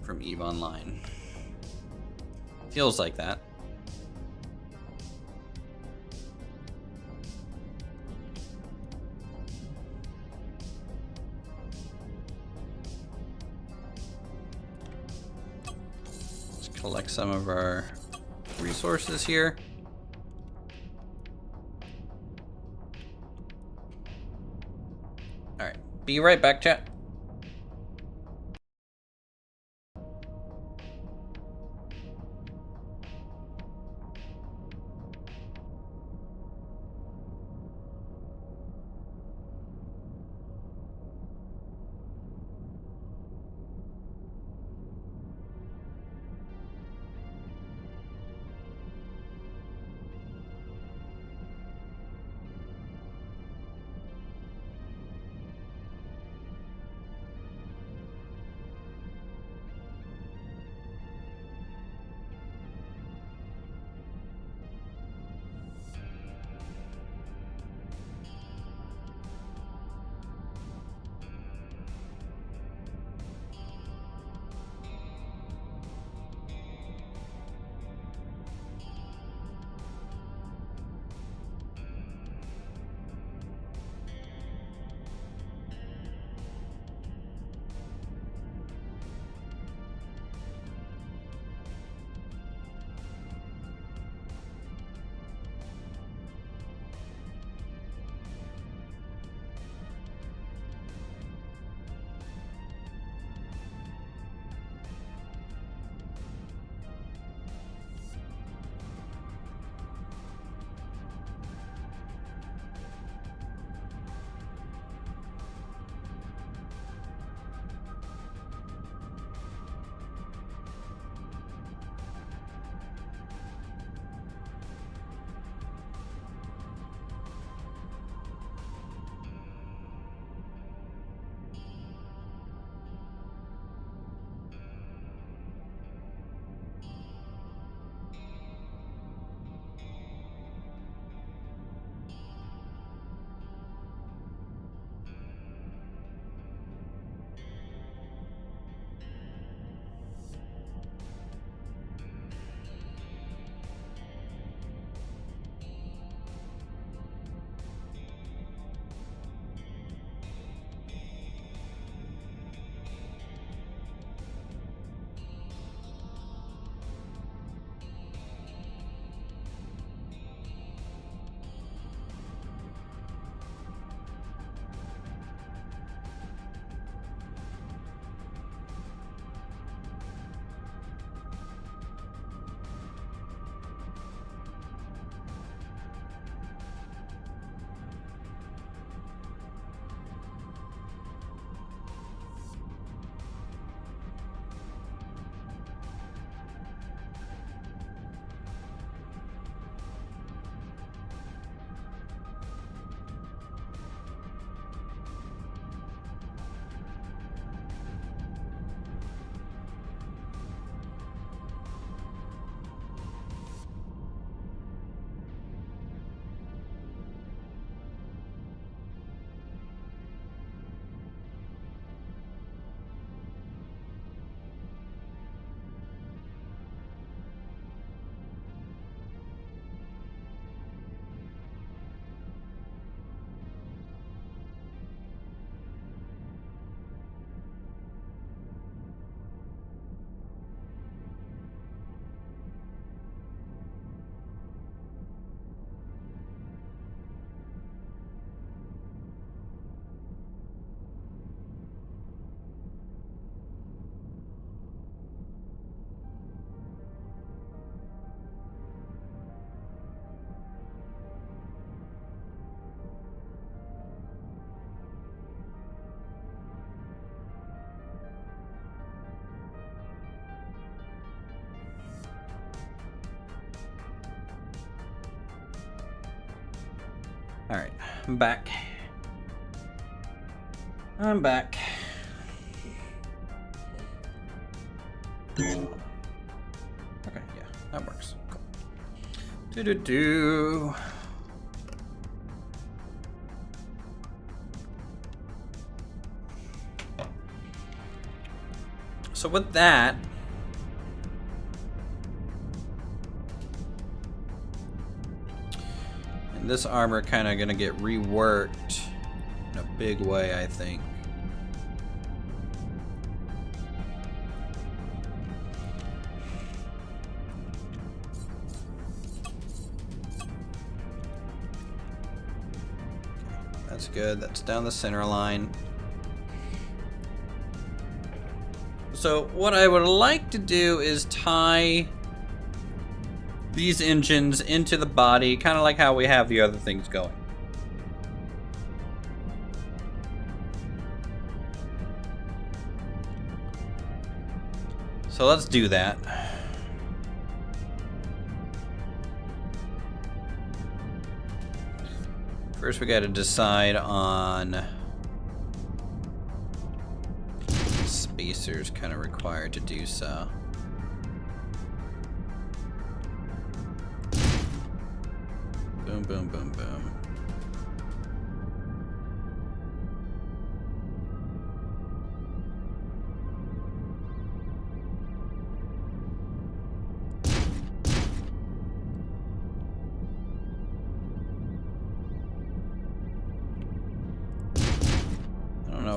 S1: from EVE Online. Feels like that. Let's collect some of our resources here. All right, be right back, chat. Alright, I'm back. I'm back. Okay, yeah, that works. Cool. Do-do-do. So with that, and this armor kind of gonna get reworked in a big way, I think. That's good. That's down the center line. So what I would like to do is tie these engines into the body, kind of like how we have the other things going. So let's do that. First, we got to decide on spacers, kind of required to do so. Boom, boom, boom, boom.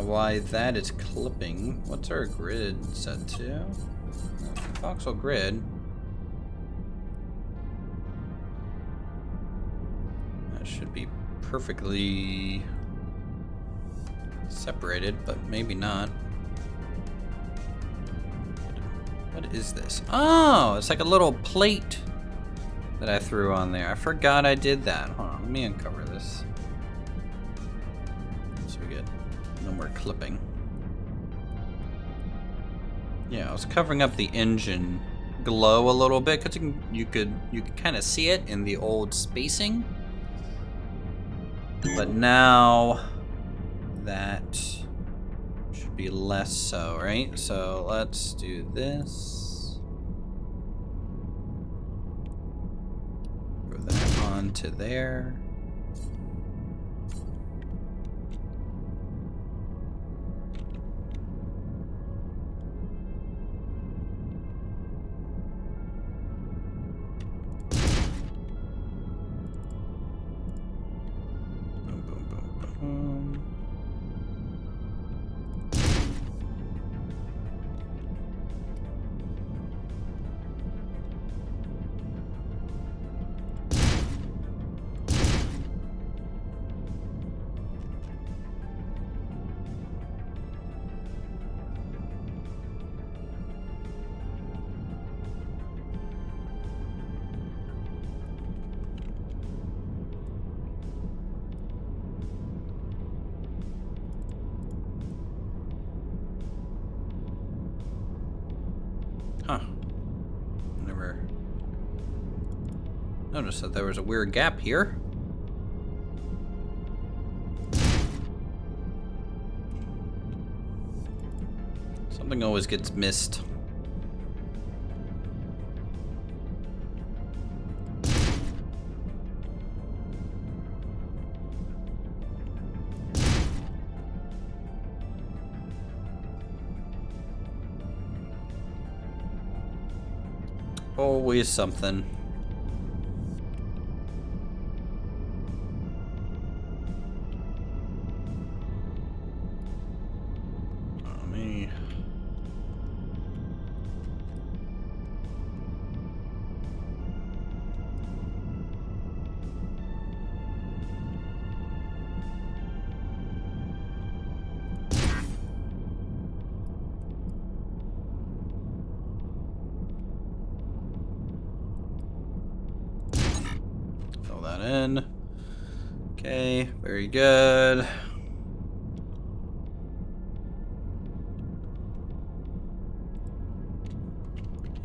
S1: Why that is clipping. What's our grid set to? Voxel grid. That should be perfectly separated, but maybe not. What is this? Oh, it's like a little plate that I threw on there. I forgot I did that. Hold on, let me uncover this. No more clipping. Yeah, I was covering up the engine glow a little bit because you could kind of see it in the old spacing. But now that should be less so, right? So let's do this. Throw that onto there. Huh. Never noticed that there was a weird gap here. Something always gets missed. Always something. Oh, me. That in. Okay, very good.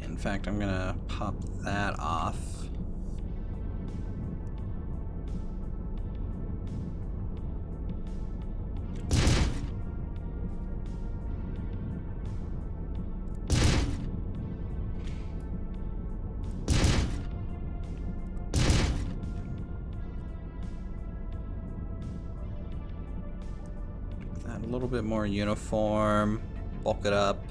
S1: In fact, I'm gonna pop that off. that a little bit more uniform. Bulk it up.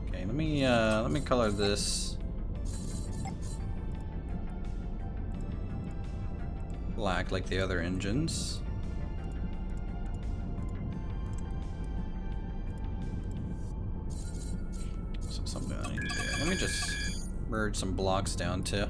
S1: Okay, let me color this black like the other engines. So something I need to do. Let me just merge some blocks down too.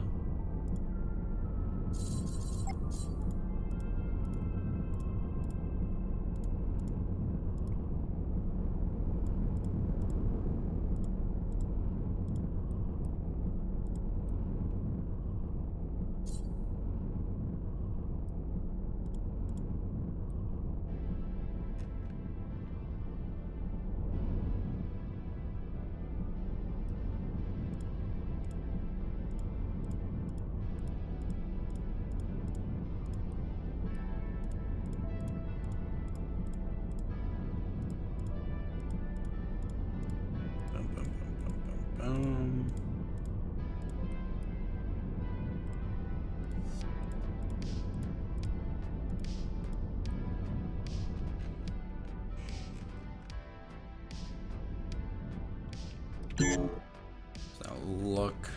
S1: So look,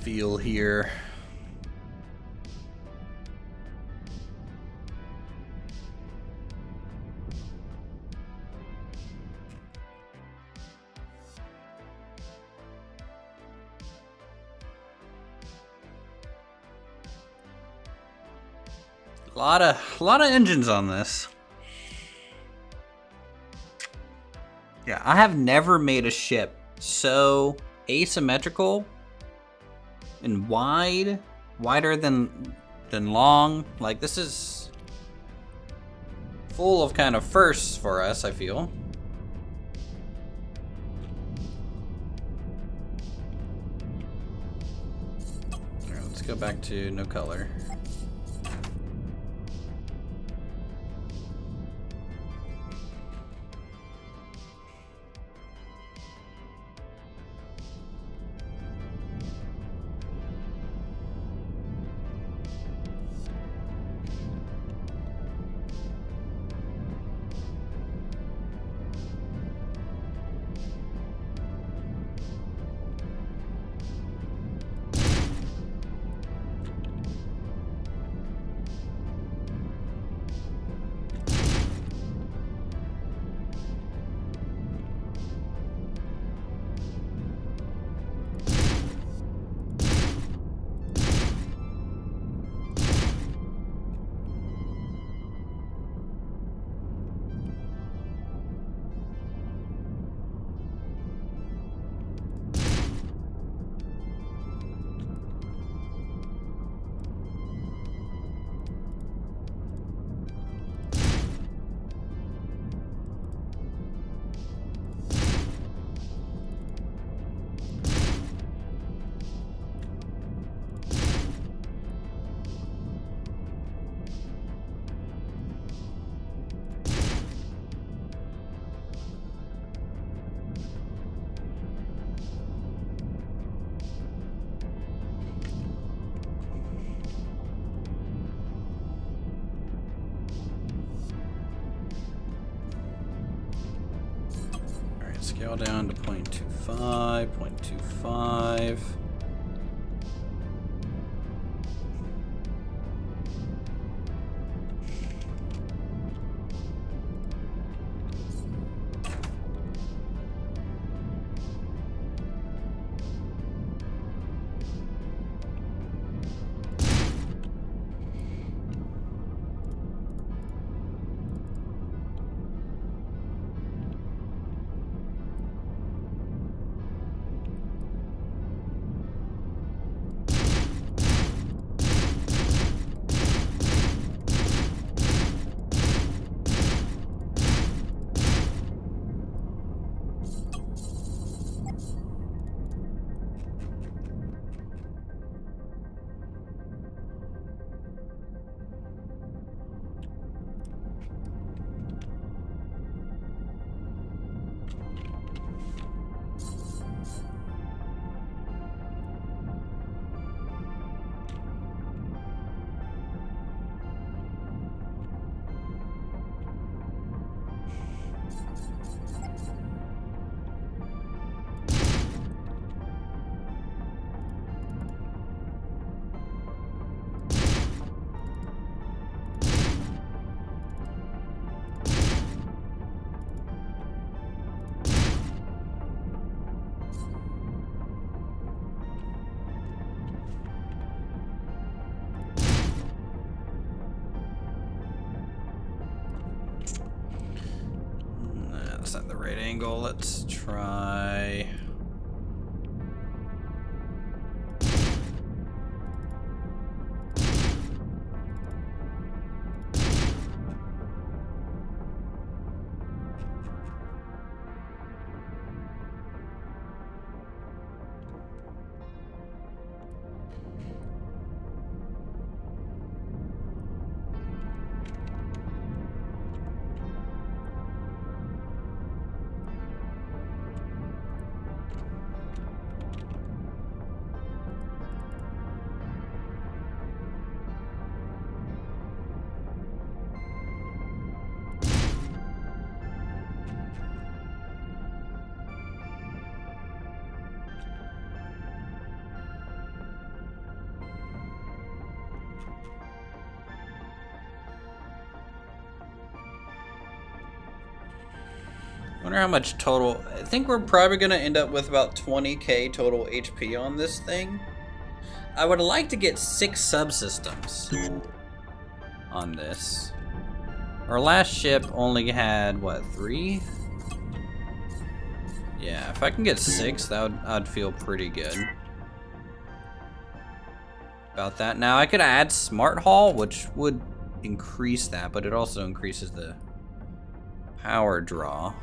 S1: feel here. A lot of engines on this. Yeah, I have never made a ship so asymmetrical and wider than long. Like, this is full of kind of firsts for us, I feel. All right, let's go back to no color. Scale down to 0.25, 0.25. that's not the right angle. Let's try... Wonder how much total... I think we're probably going to end up with about 20k total HP on this thing. I would like to get 6 subsystems on this. Our last ship only had, what, 3? Yeah, if I can get 6, I'd feel pretty good about that. Now, I could add Smart Haul, which would increase that, but it also increases the power draw.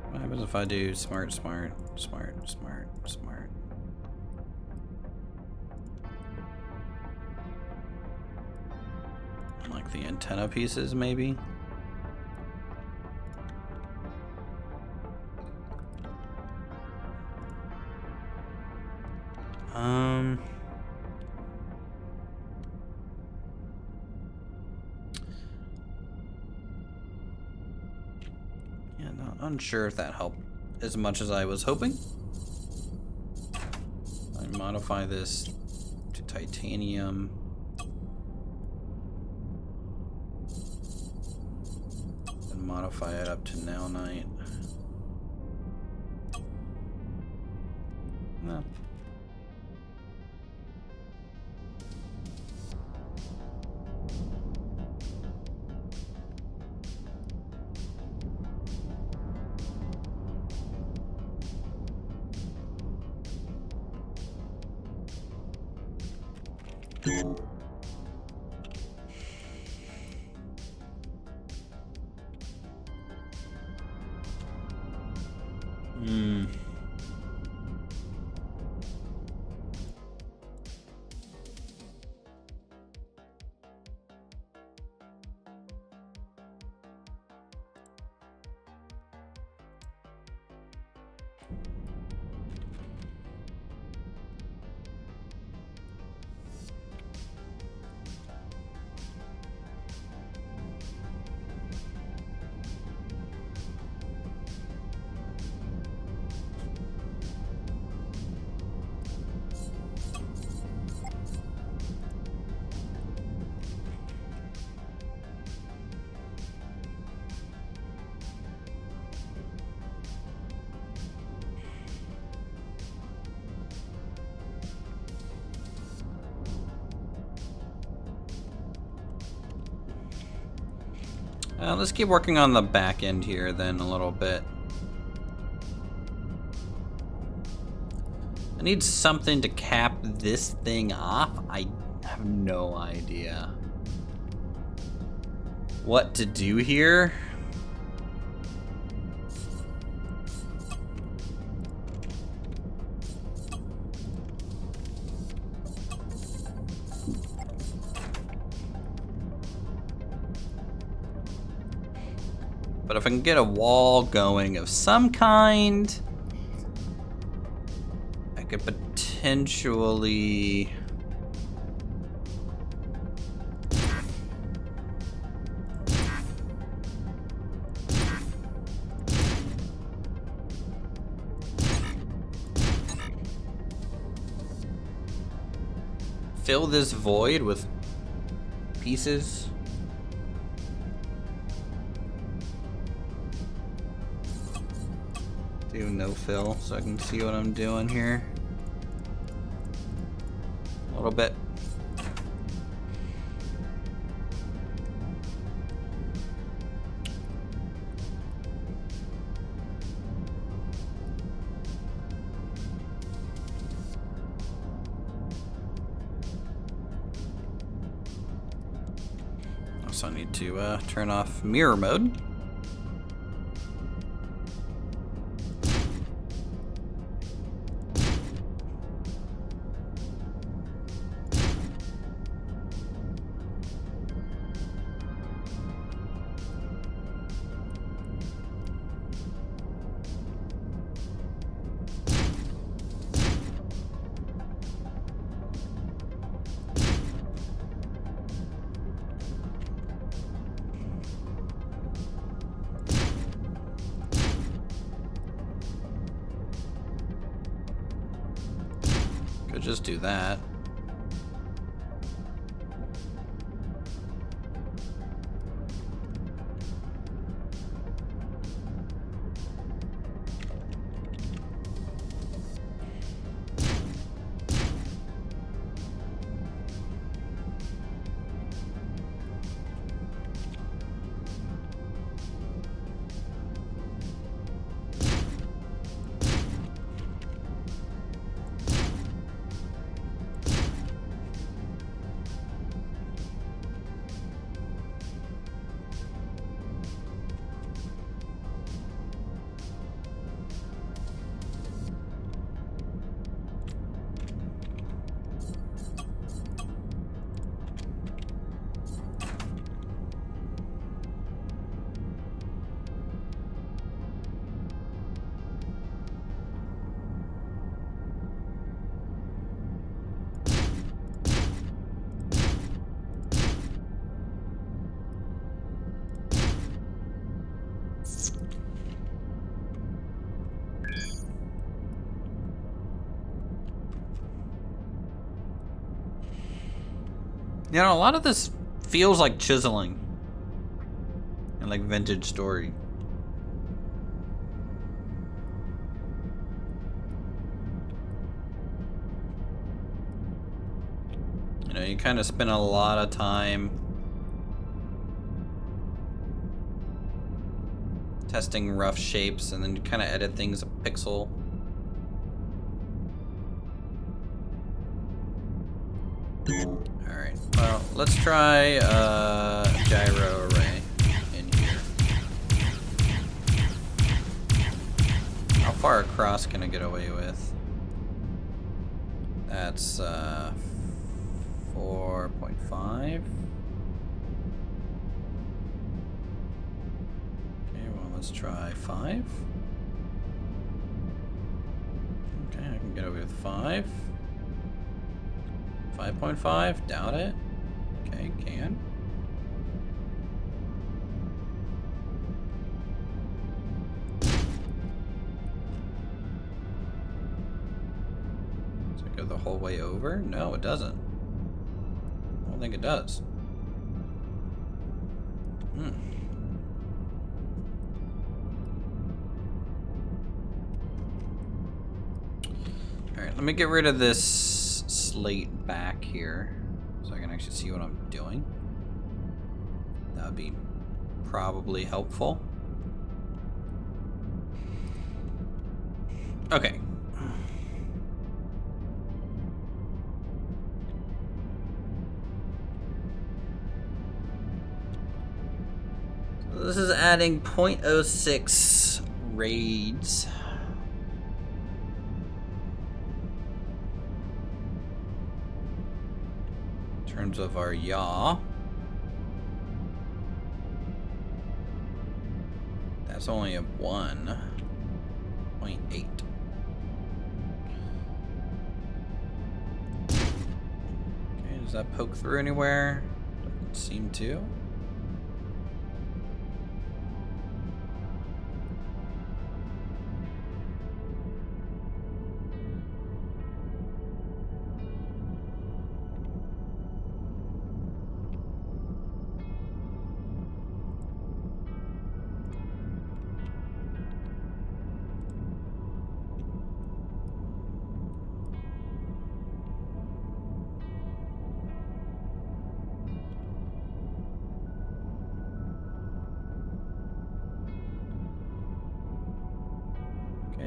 S1: What happens if I do smart, smart, smart, smart, smart? Like the antenna pieces, maybe? Yeah, not unsure if that helped as much as I was hoping. I modify this to titanium. And modify it up to nailnite. No. Let's keep working on the back end here then a little bit. I need something to cap this thing off. I have no idea what to do here. But if I can get a wall going of some kind, I could potentially... fill this void with pieces. Do no fill so I can see what I'm doing here. A little bit. Also, I need to turn off mirror mode. Could just do that. You know, a lot of this feels like chiseling and like vintage story. You know, you kind of spend a lot of time testing rough shapes and then you kind of edit things a pixel. Alright, well, let's try gyro array in here. How far across can I get away with? That's 4.5. Okay, well, let's try 5. Okay, I can get away with 5. 5.5, doubt it. Okay, can. Does it go the whole way over? No, it doesn't. I don't think it does. Alright, let me get rid of this slate back here so I can actually see what I'm doing. That would be probably helpful. Okay. So this is adding 0.06 raids. In terms of our yaw, that's only a 1.8. Okay, does that poke through anywhere? Doesn't seem to.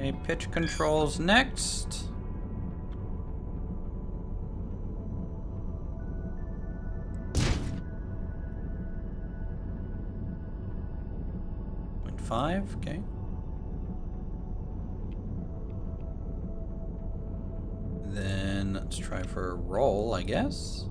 S1: Okay, pitch controls next. .5, okay. Then let's try for a roll, I guess.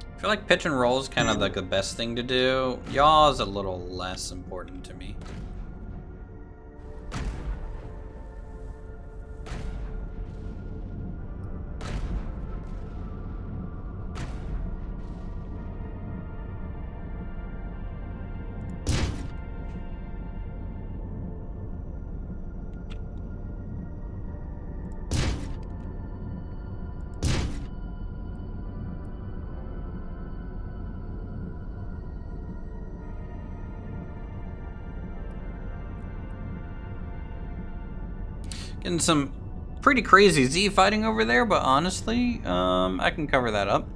S1: I feel like pitch and roll is kind of like the best thing to do. Yaw is a little less important to me. Getting some pretty crazy Z fighting over there, but honestly, I can cover that up.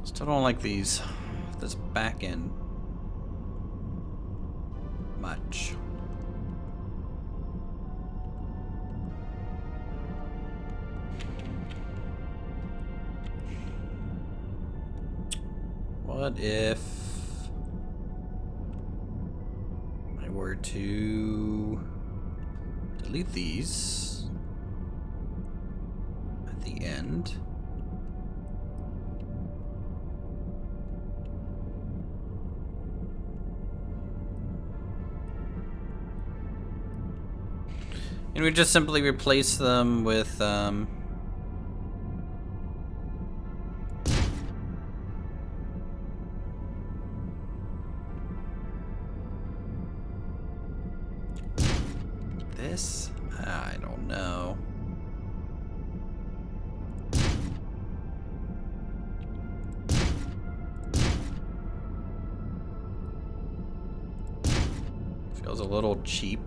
S1: Still don't like this back end much. What if I were to delete these at the end? And we just simply replace them with this? I don't know. Feels a little cheap.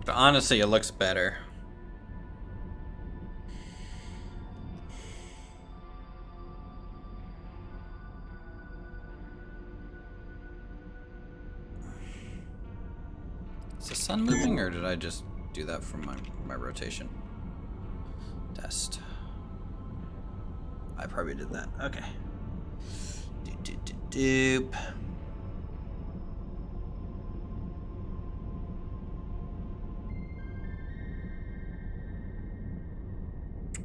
S1: But honestly, it looks better. Is the sun moving, or did I just do that from my rotation? Test. I probably did that. Okay. Doop.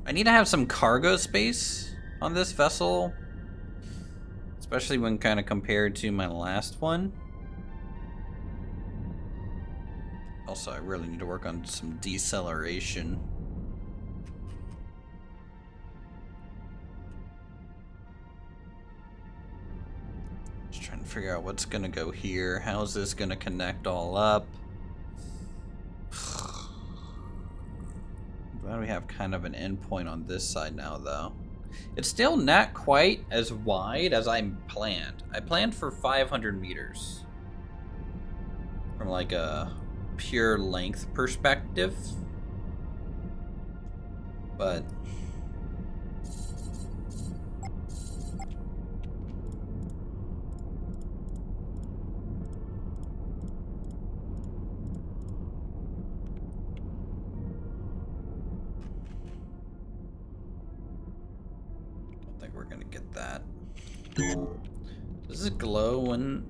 S1: I need to have some cargo space on this vessel, especially when kind of compared to my last one. Also, I really need to work on some deceleration. Just trying to figure out what's gonna go here. How's this gonna connect all up? Glad we have kind of an endpoint on this side now, though. It's still not quite as wide as I planned. I planned for 500 meters from like a pure length perspective, but we're gonna get that. Does it glow when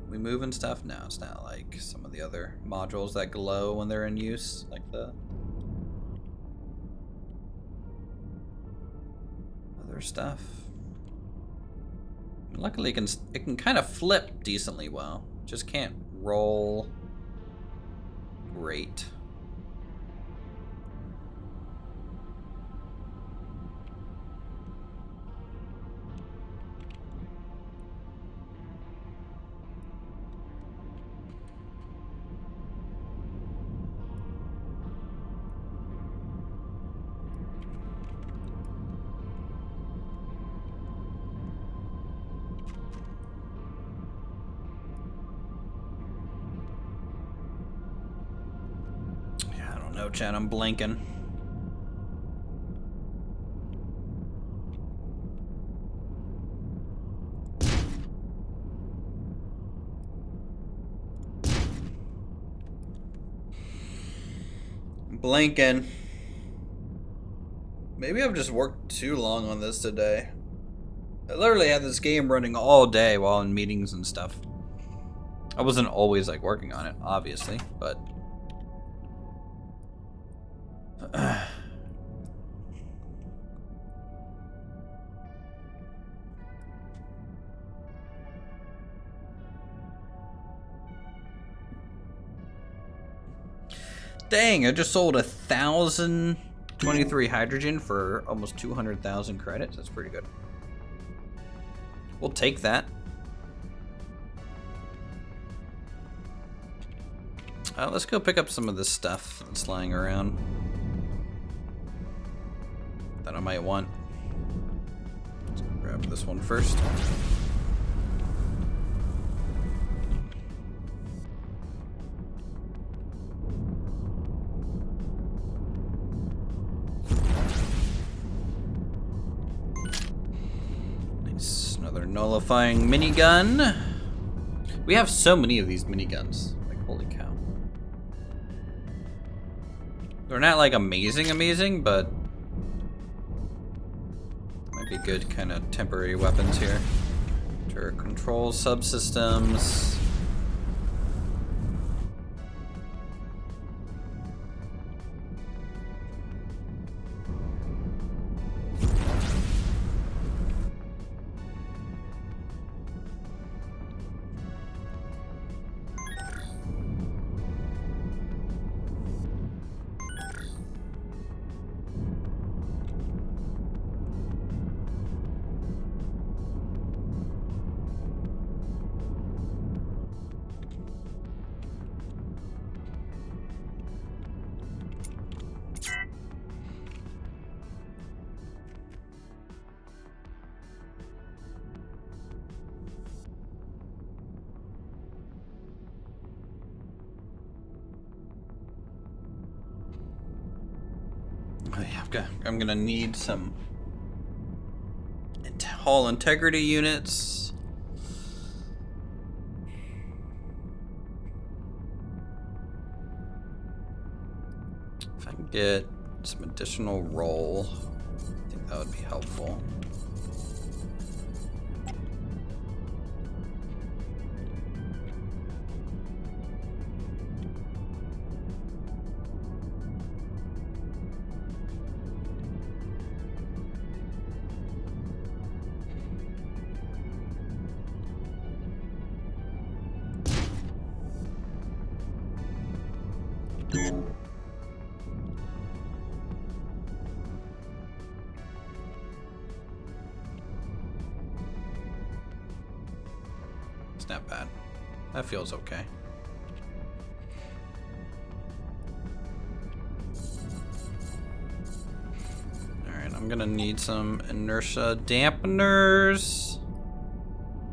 S1: we move and stuff? No, it's not like some of the other modules that glow when they're in use, like the other stuff. Luckily, it can kind of flip decently well. Just can't roll great. No, Chad, I'm blinking. Blinking. Maybe I've just worked too long on this today. I literally had this game running all day while in meetings and stuff. I wasn't always like working on it, obviously, but dang, I just sold 1,023 hydrogen for almost 200,000 credits. That's pretty good. We'll take that. Let's go pick up some of this stuff that's lying around that I might want. Let's grab this one first. Nice, another nullifying minigun. We have so many of these miniguns. Like, holy cow. They're not like amazing, but might be good kind of temporary weapons here. Turret control subsystems. I'm gonna need some hull integrity units. If I can get some additional roll, I think that would be helpful. It's not bad. That feels okay. Alright, I'm gonna need some inertia dampeners.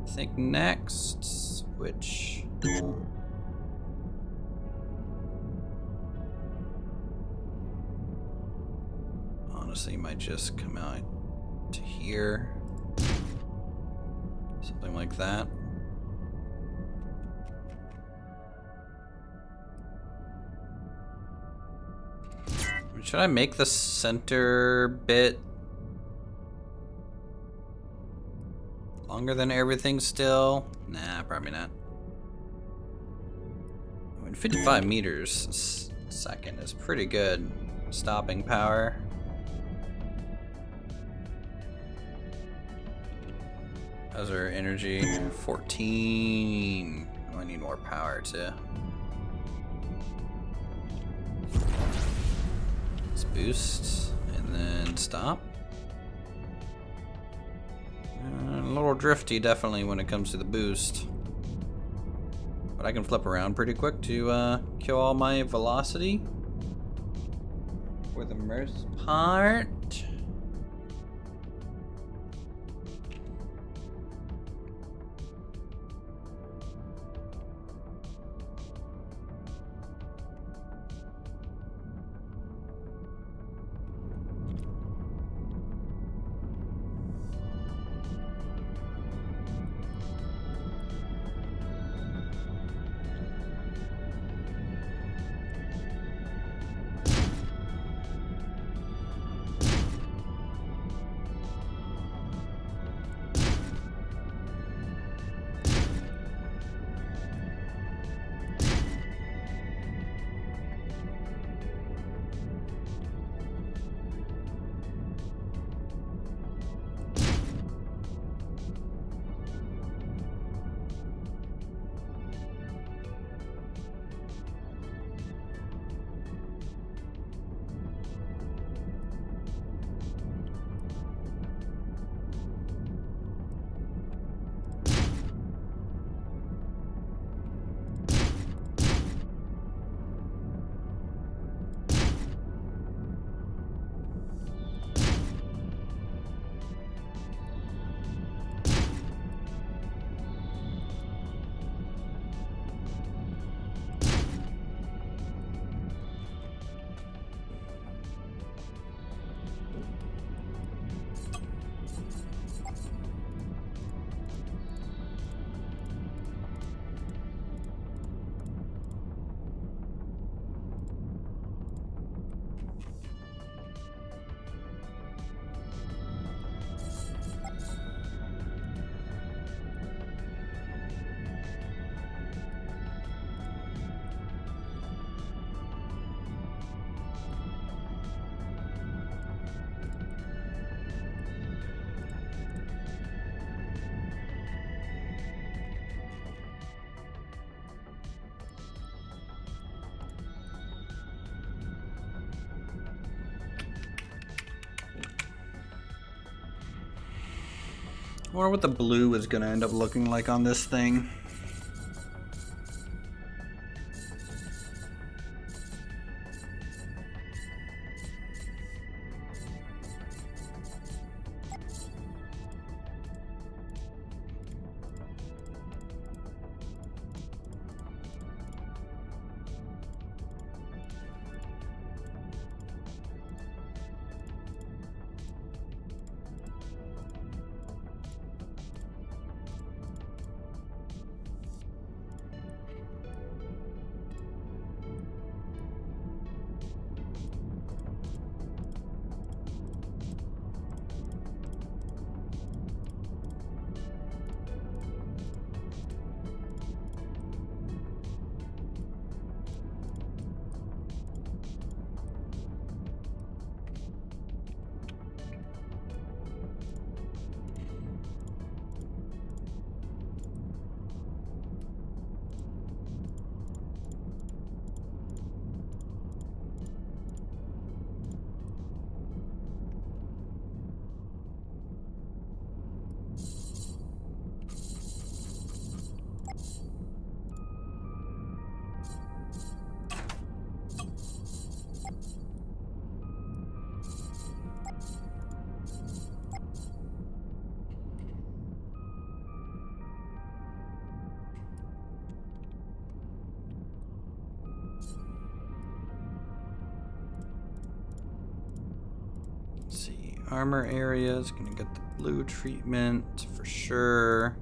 S1: I think next, which... honestly might just come out to here. Something like that. Should I make the center bit longer than everything still? Nah, probably not. I mean, 55 meters a second is pretty good stopping power. How's our energy? 14. Oh, I need more power too. Let's boost and then stop. A little drifty definitely when it comes to the boost. But I can flip around pretty quick to kill all my velocity for the most part. I wonder what the blue is gonna end up looking like on this thing. armor areas. Gonna get the blue treatment for sure.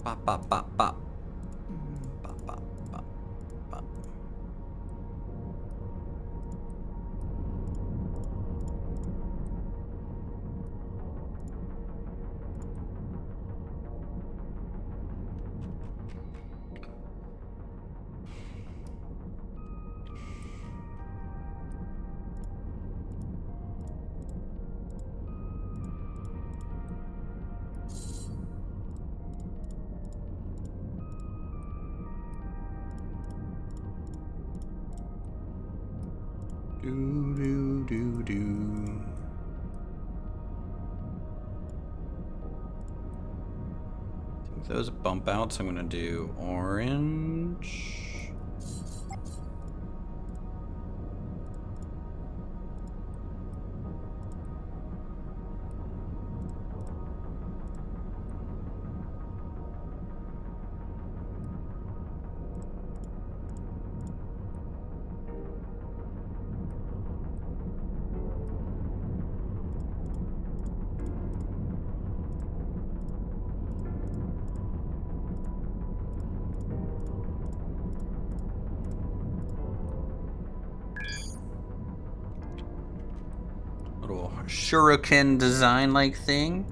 S1: Bop, bop, bop, bop. Bop, bop, bop, bop. Do, do, do, do. I think those bump out, so I'm gonna do orange. Little shuriken design like thing.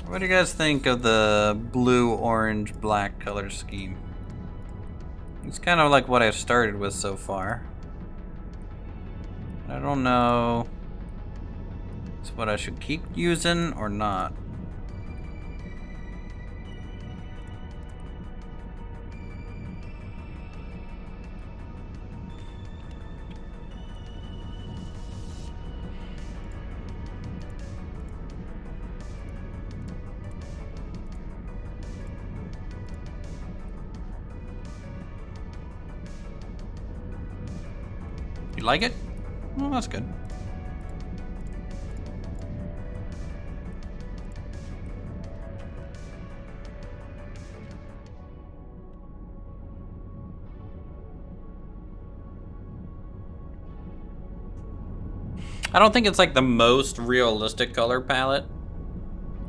S1: What do you guys think of the blue, orange, black color scheme? It's kind of like what I've started with so far. I don't know if it's what I should keep using or not. You like it? Well, that's good. I don't think it's like the most realistic color palette,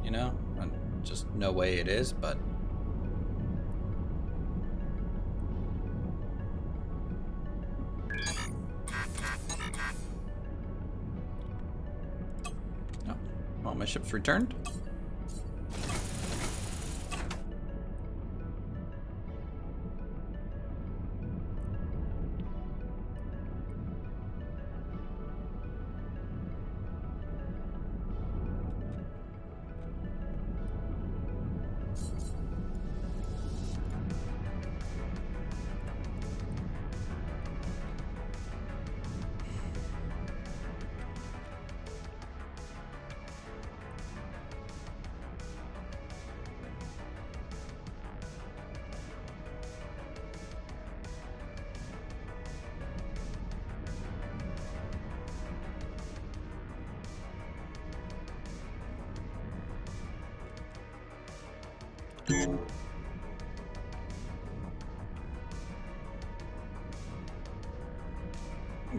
S1: you know? Just no way it is, but... Oh, all my ships returned.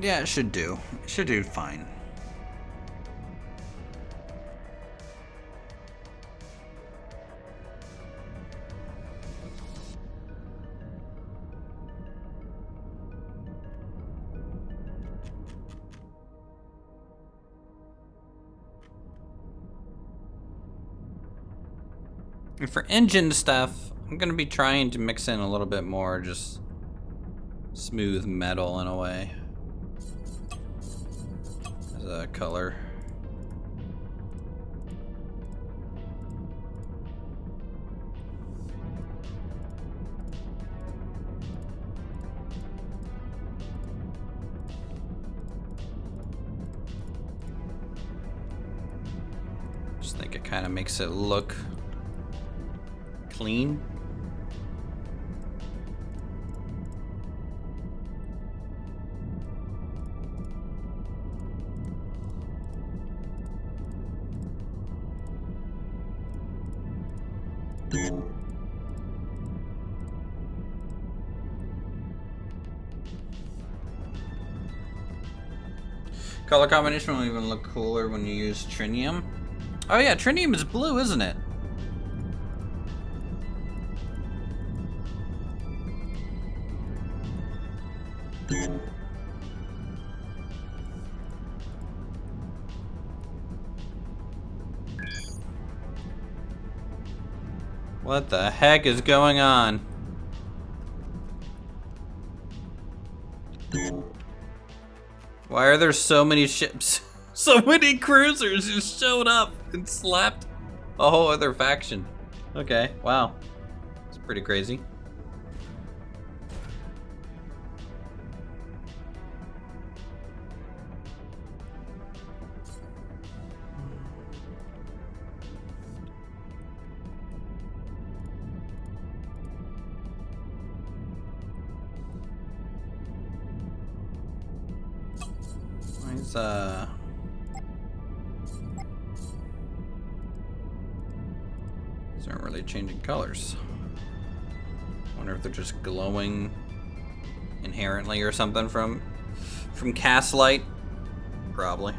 S1: Yeah, it should do. It should do fine. And for engine stuff, I'm gonna be trying to mix in a little bit more just smooth metal in a way as a color. Just think it kind of makes it look clean. Color combination will even look cooler when you use trinium. Oh yeah, trinium is blue, isn't it? What the heck is going on? Why are there so many ships? So many cruisers just showed up and slapped a whole other faction. Okay, wow. It's pretty crazy. These aren't really changing colors. Wonder if they're just glowing inherently or something from cast light. Probably.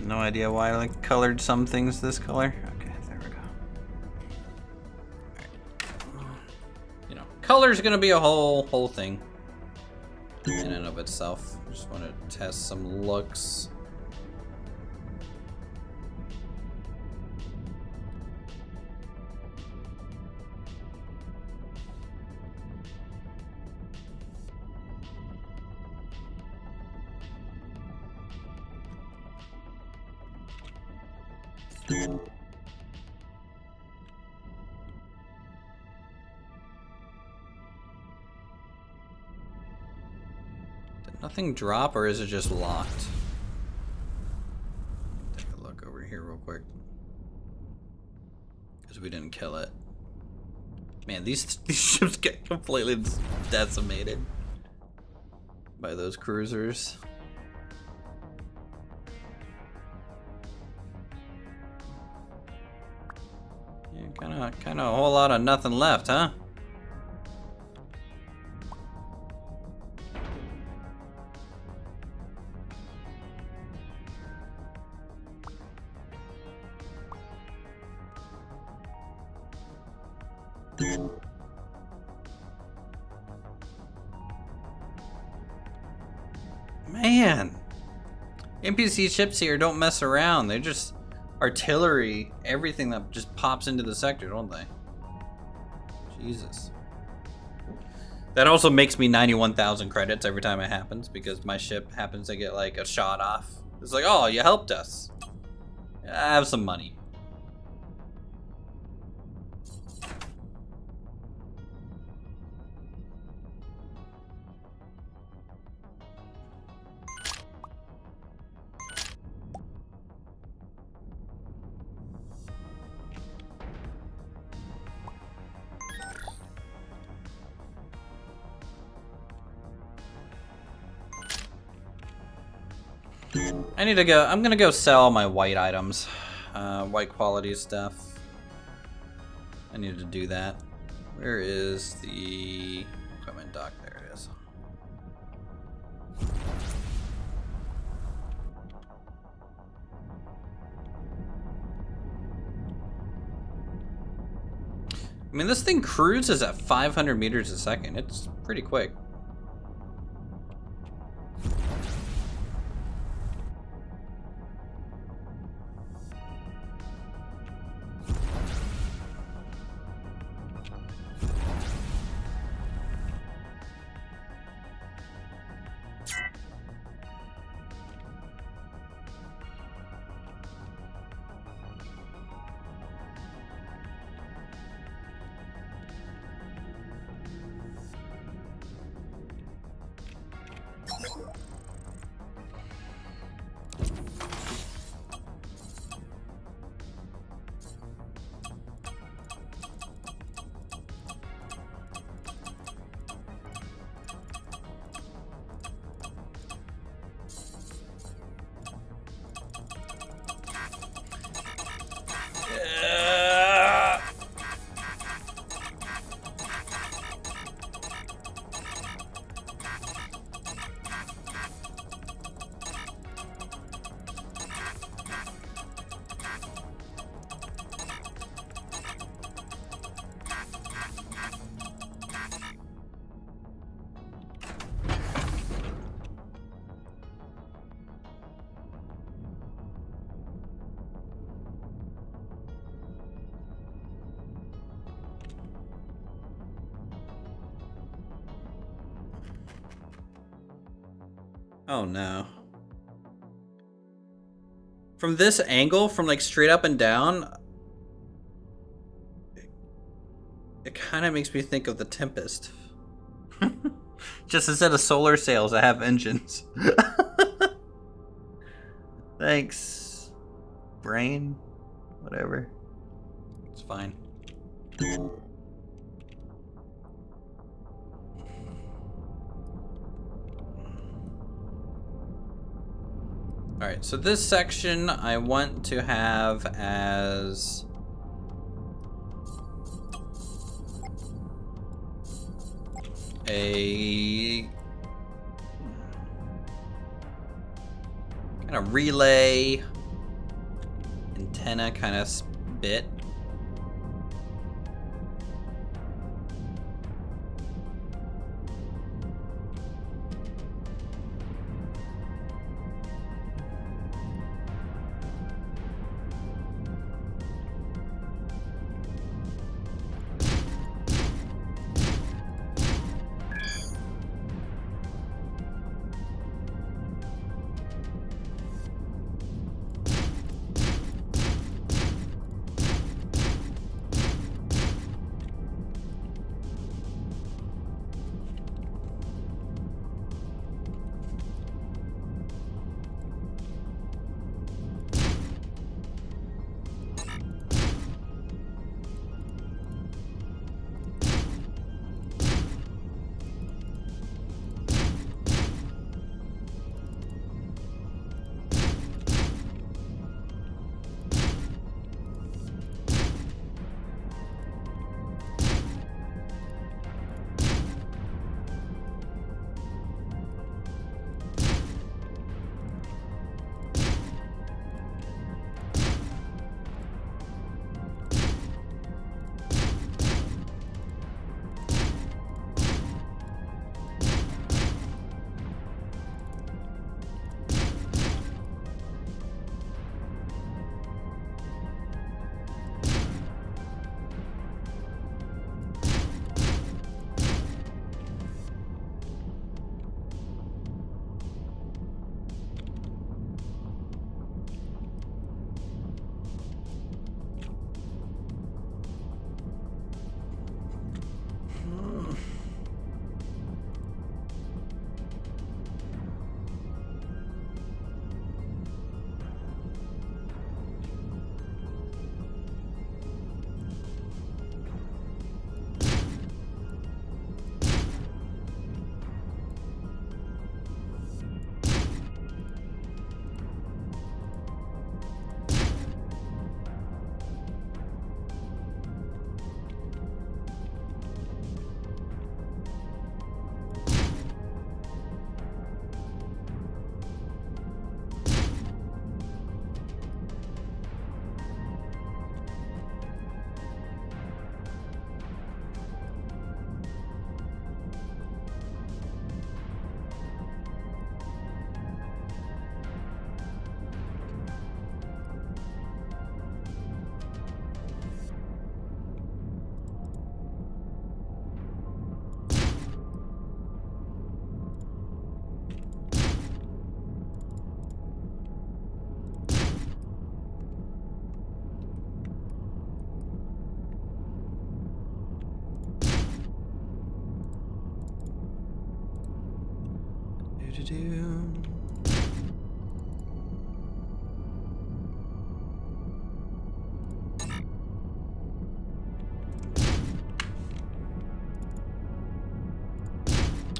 S1: No idea why I like colored some things this color. Okay, there we go. Right. You know, color's gonna be a whole thing in and of itself. Just want to test some looks. Did nothing drop, or is it just locked? Take a look over here real quick. Because we didn't kill it. Man, these ships get completely decimated by those cruisers. Yeah, kind of a whole lot of nothing left, huh? Man, NPC ships here don't mess around. They're just artillery, everything that just pops into the sector, don't they? Jesus. That also makes me 91,000 credits every time it happens, because my ship happens to get like a shot off. It's like, oh, you helped us. I have some money. I need to go. I'm gonna go sell my white items, white quality stuff. I need to do that. Where is the equipment dock? There it is. I mean, this thing cruises at 500 meters a second. It's pretty quick. Oh no. From this angle, from like straight up and down, it kind of makes me think of the Tempest. Just instead of solar sails, I have engines. Thanks, brain, whatever. It's fine. Alright, so this section I want to have as a kind of relay antenna kind of bit.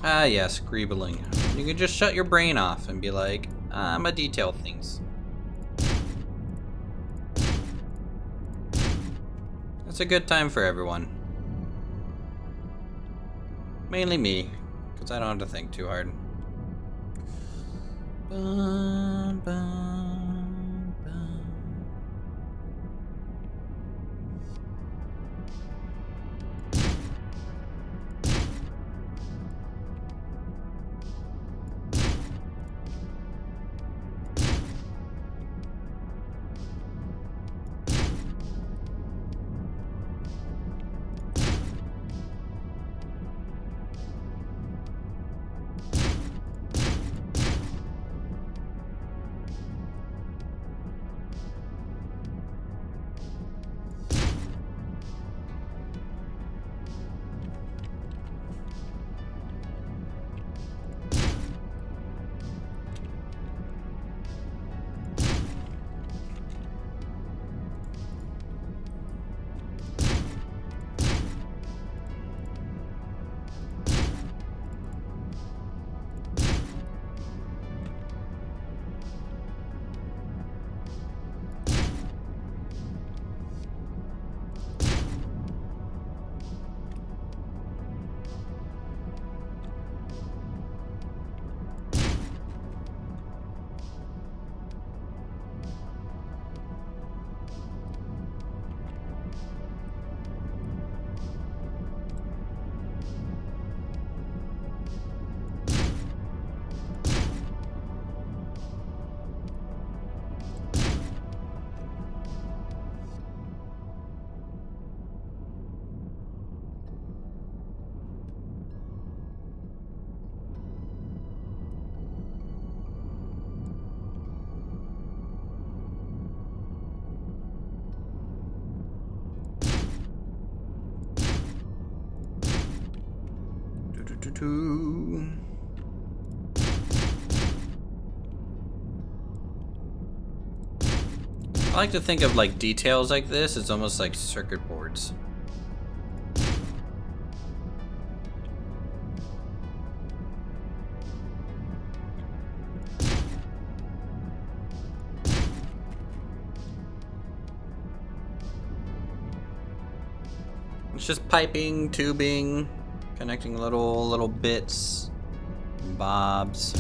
S1: Ah, yes, greebling. You can just shut your brain off and be like, I'm a detail things. It's a good time for everyone. Mainly me, because I don't have to think too hard. Bum, bum, bum. I like to think of like details like this as almost like circuit boards. It's just piping, tubing, connecting little bits, and bobs.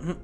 S1: Bum,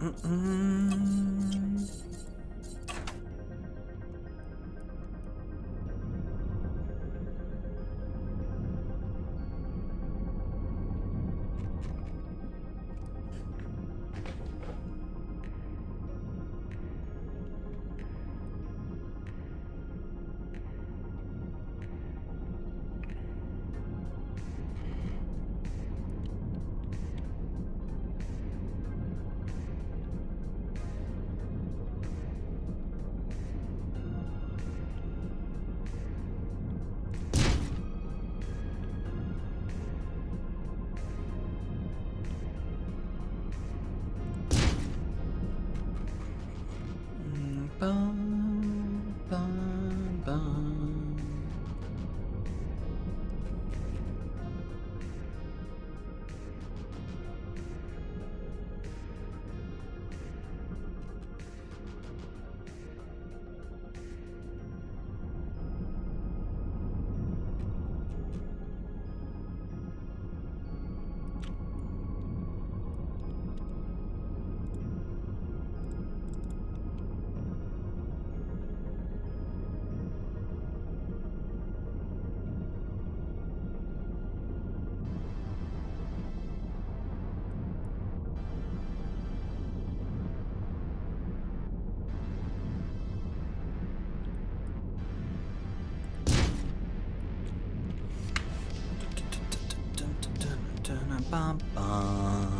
S1: bum, bum. Bum, bum.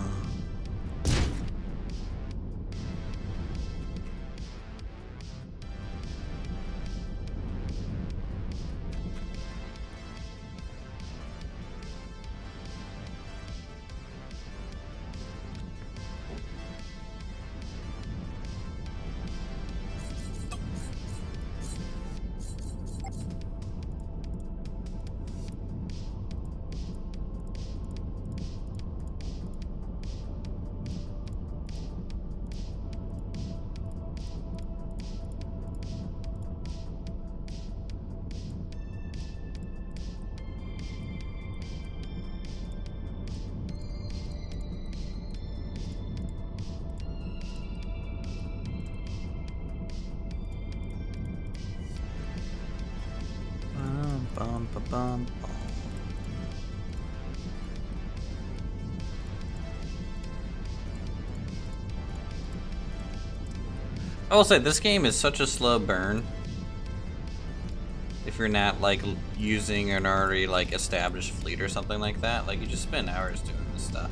S1: Bum, bum, bum, bum. I will say this game is such a slow burn. If you're not like using an already like established fleet or something like that, like you just spend hours doing this stuff.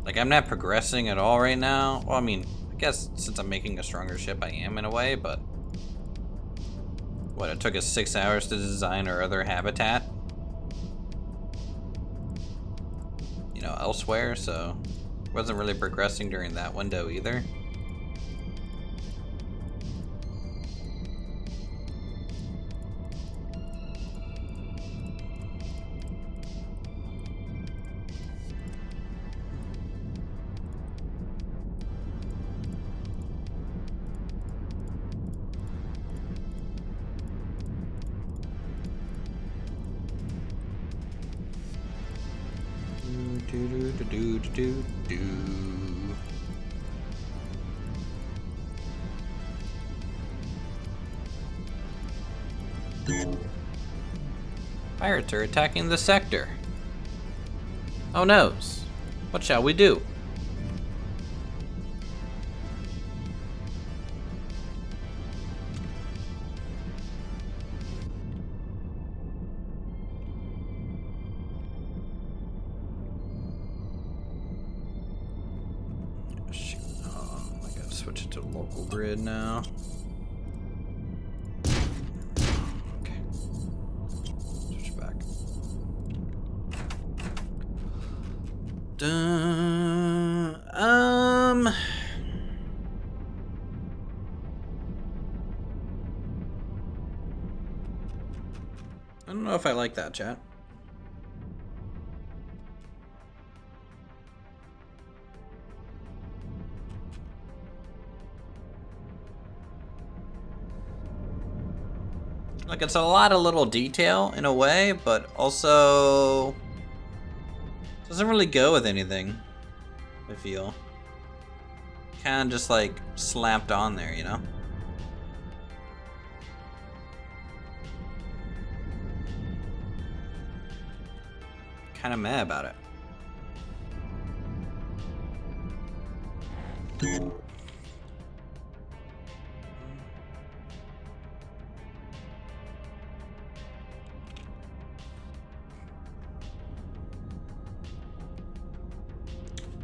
S1: Like I'm not progressing at all right now. Well, I mean, I guess since I'm making a stronger ship, I am in a way, but what, it took us 6 hours to design our other habitat, you know, elsewhere, so wasn't really progressing during that window either. Pirates are attacking the sector. Oh noes. What shall we do? Switch it to local grid now. Okay. Switch back. I don't know if I like that, chat. Like, it's a lot of little detail in a way, but also Doesn't really go with anything, I feel. Kind of just like slapped on there, you know? Kind of mad about it.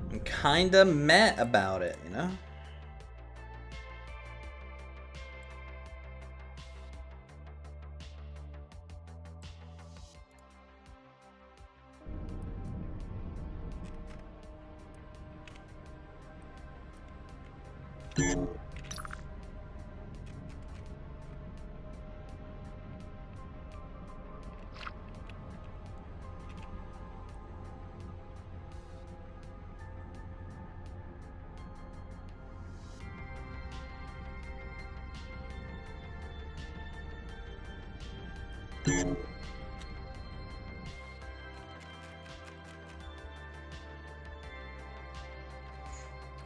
S1: I'm kinda mad about it, you know?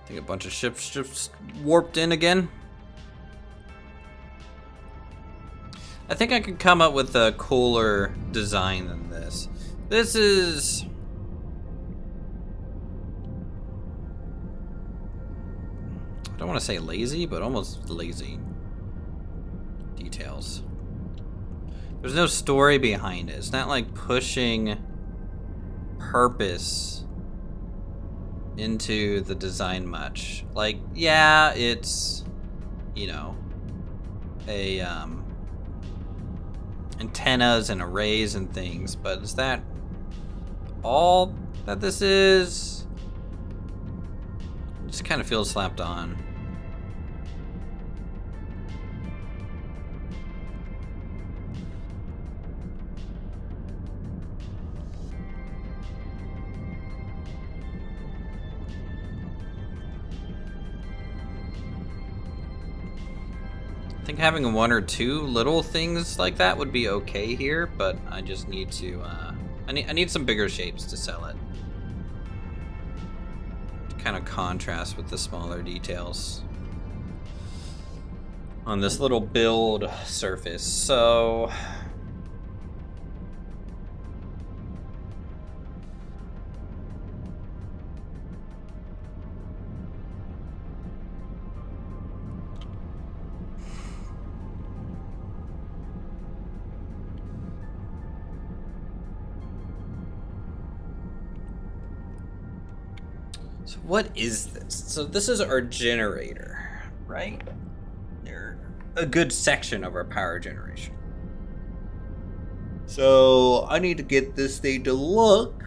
S1: I think a bunch of ships just warped in again. I think I could come up with a cooler design than this. This is... I don't want to say lazy, but almost lazy. Details. There's no story behind it. It's not like pushing purpose into the design much. Like, yeah, it's, you know, a antennas and arrays and things, but is that all that this is? It just kind of feels slapped on. I think having one or two little things like that would be okay here, but I just need to, I need some bigger shapes to sell it. To kind of contrast with the smaller details on this little build surface. So... So what is this? So this is our generator, right? They're a good section of our power generation. So I need to get this thing to look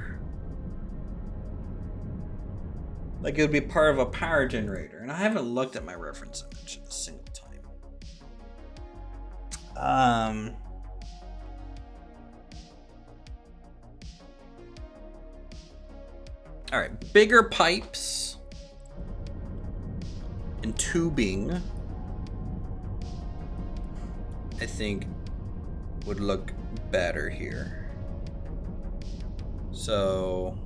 S1: like it would be part of a power generator. And I haven't looked at my reference image a single time. All right, bigger pipes and tubing, I think, would look better here. So,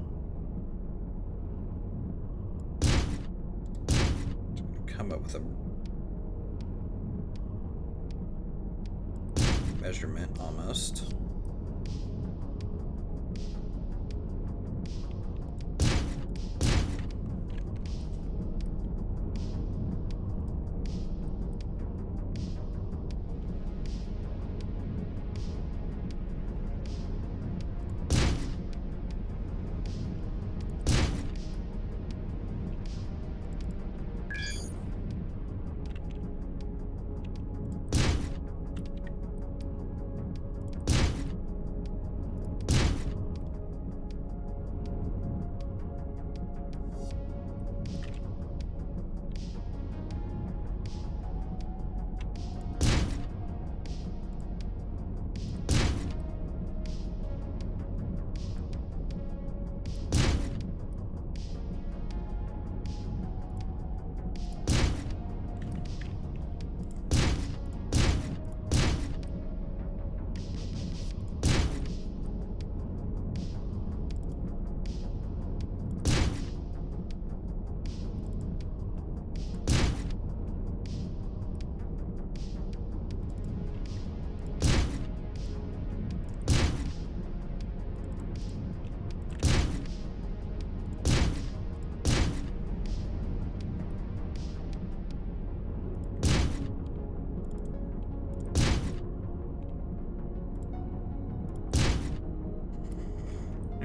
S1: come up with a measurement almost.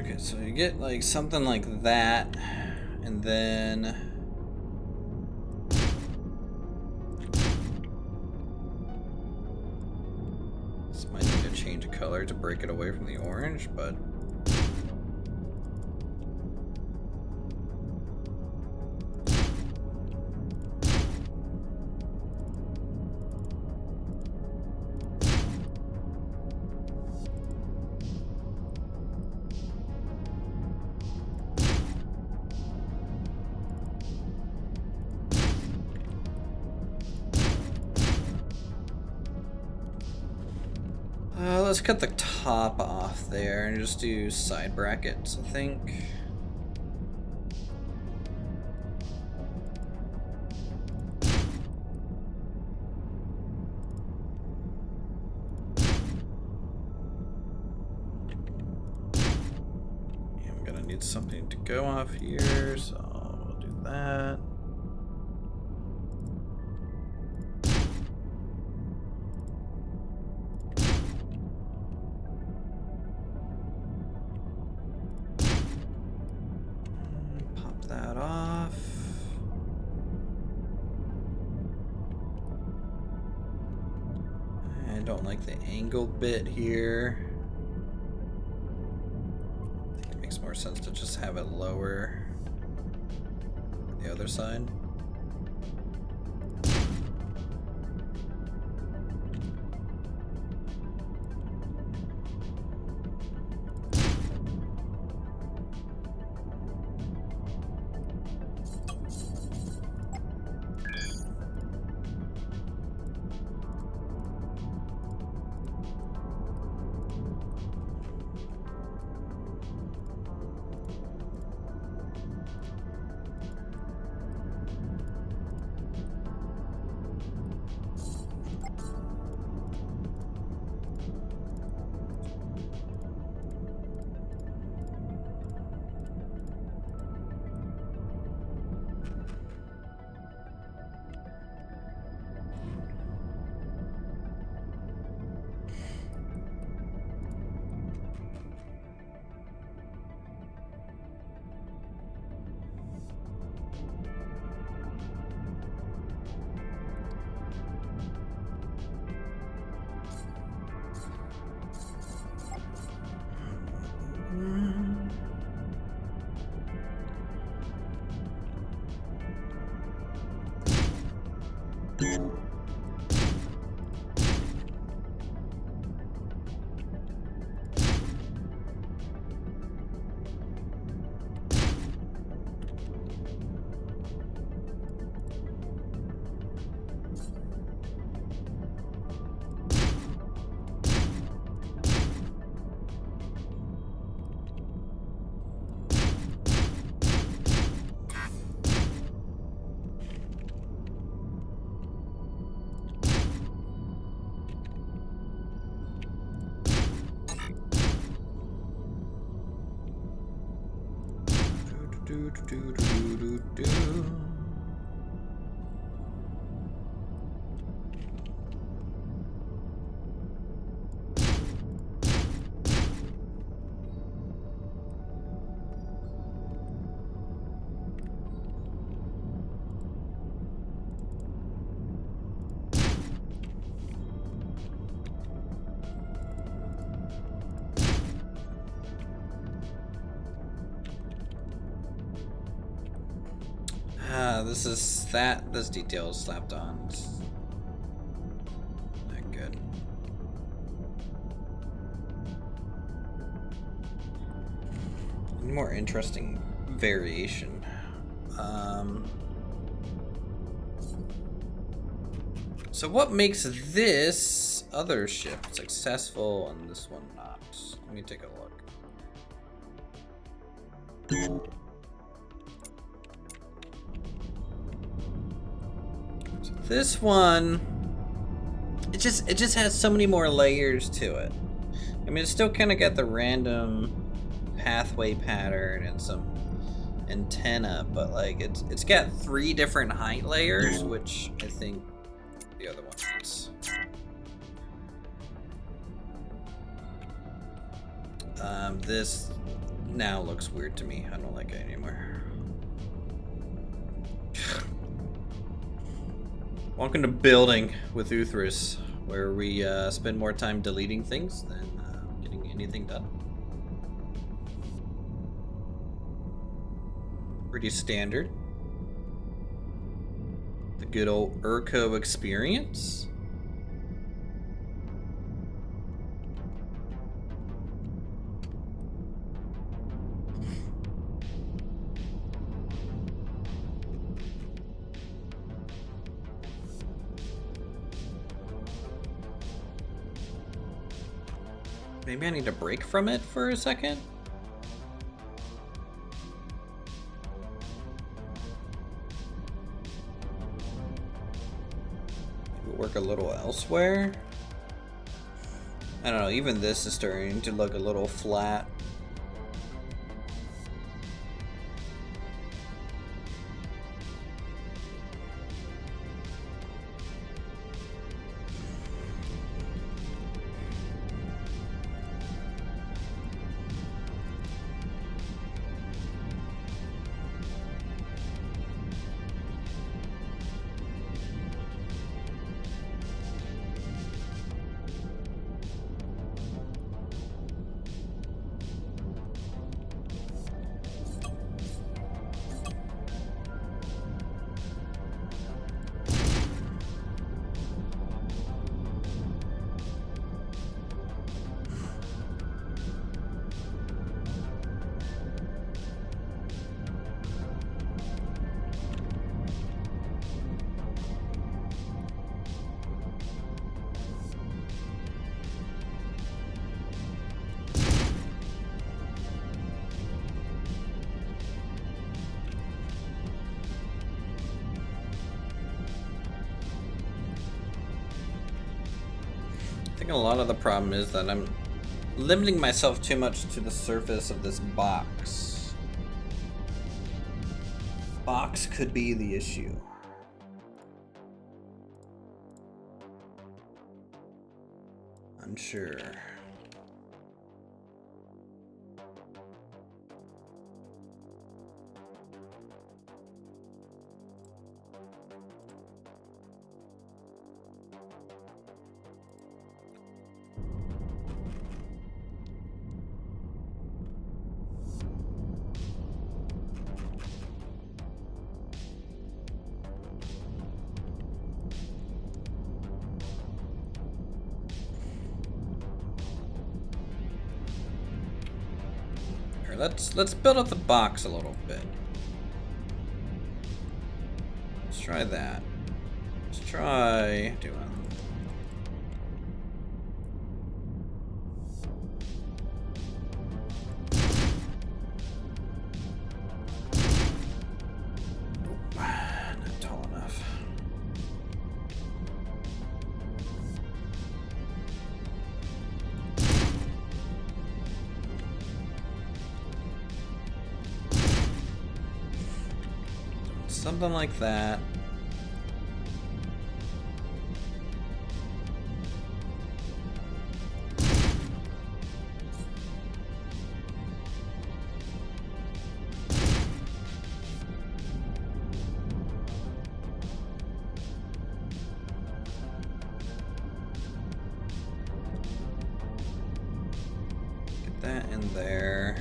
S1: Okay, so you get like something like that, and then this might need to change a color to break it away from the orange, but let's cut the top off there and just do side brackets, I think. Yeah, I'm gonna need something to go off here, so we'll do that. That off. I don't like the angled bit here. I think it makes more sense to just have it lower the other side. This detail is slapped on. It's not good. More interesting variation. So what makes this other ship successful and this one not? Let me take a look. This one, it just has so many more layers to it. I mean, it's still kind of got the random pathway pattern and some antenna, but like it's got 3 different height layers, which I think the other one needs. This now looks weird to me. I don't like it anymore. Welcome to building with Uthris, where we spend more time deleting things than getting anything done. Pretty standard. The good old Urko experience. Maybe I need to break from it for a second. Work a little elsewhere. I don't know, even this is starting to look a little flat. I think a lot of the problem is that I'm limiting myself too much to the surface of this box. Box could be the issue. Unsure. Let's build up the box a little bit. Let's try that. Let's try doing. Nope, not tall enough. Something like that. Get that in there.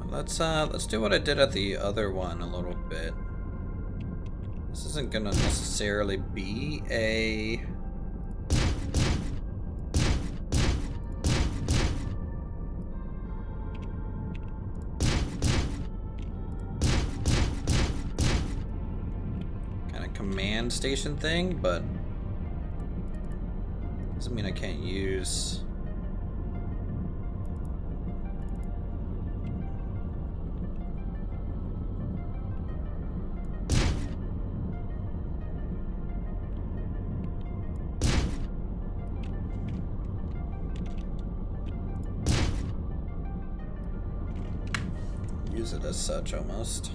S1: Let's do what I did at the other one a little bit. This isn't gonna necessarily be a... kind of command station thing, but doesn't mean I can't use... use it as such, almost.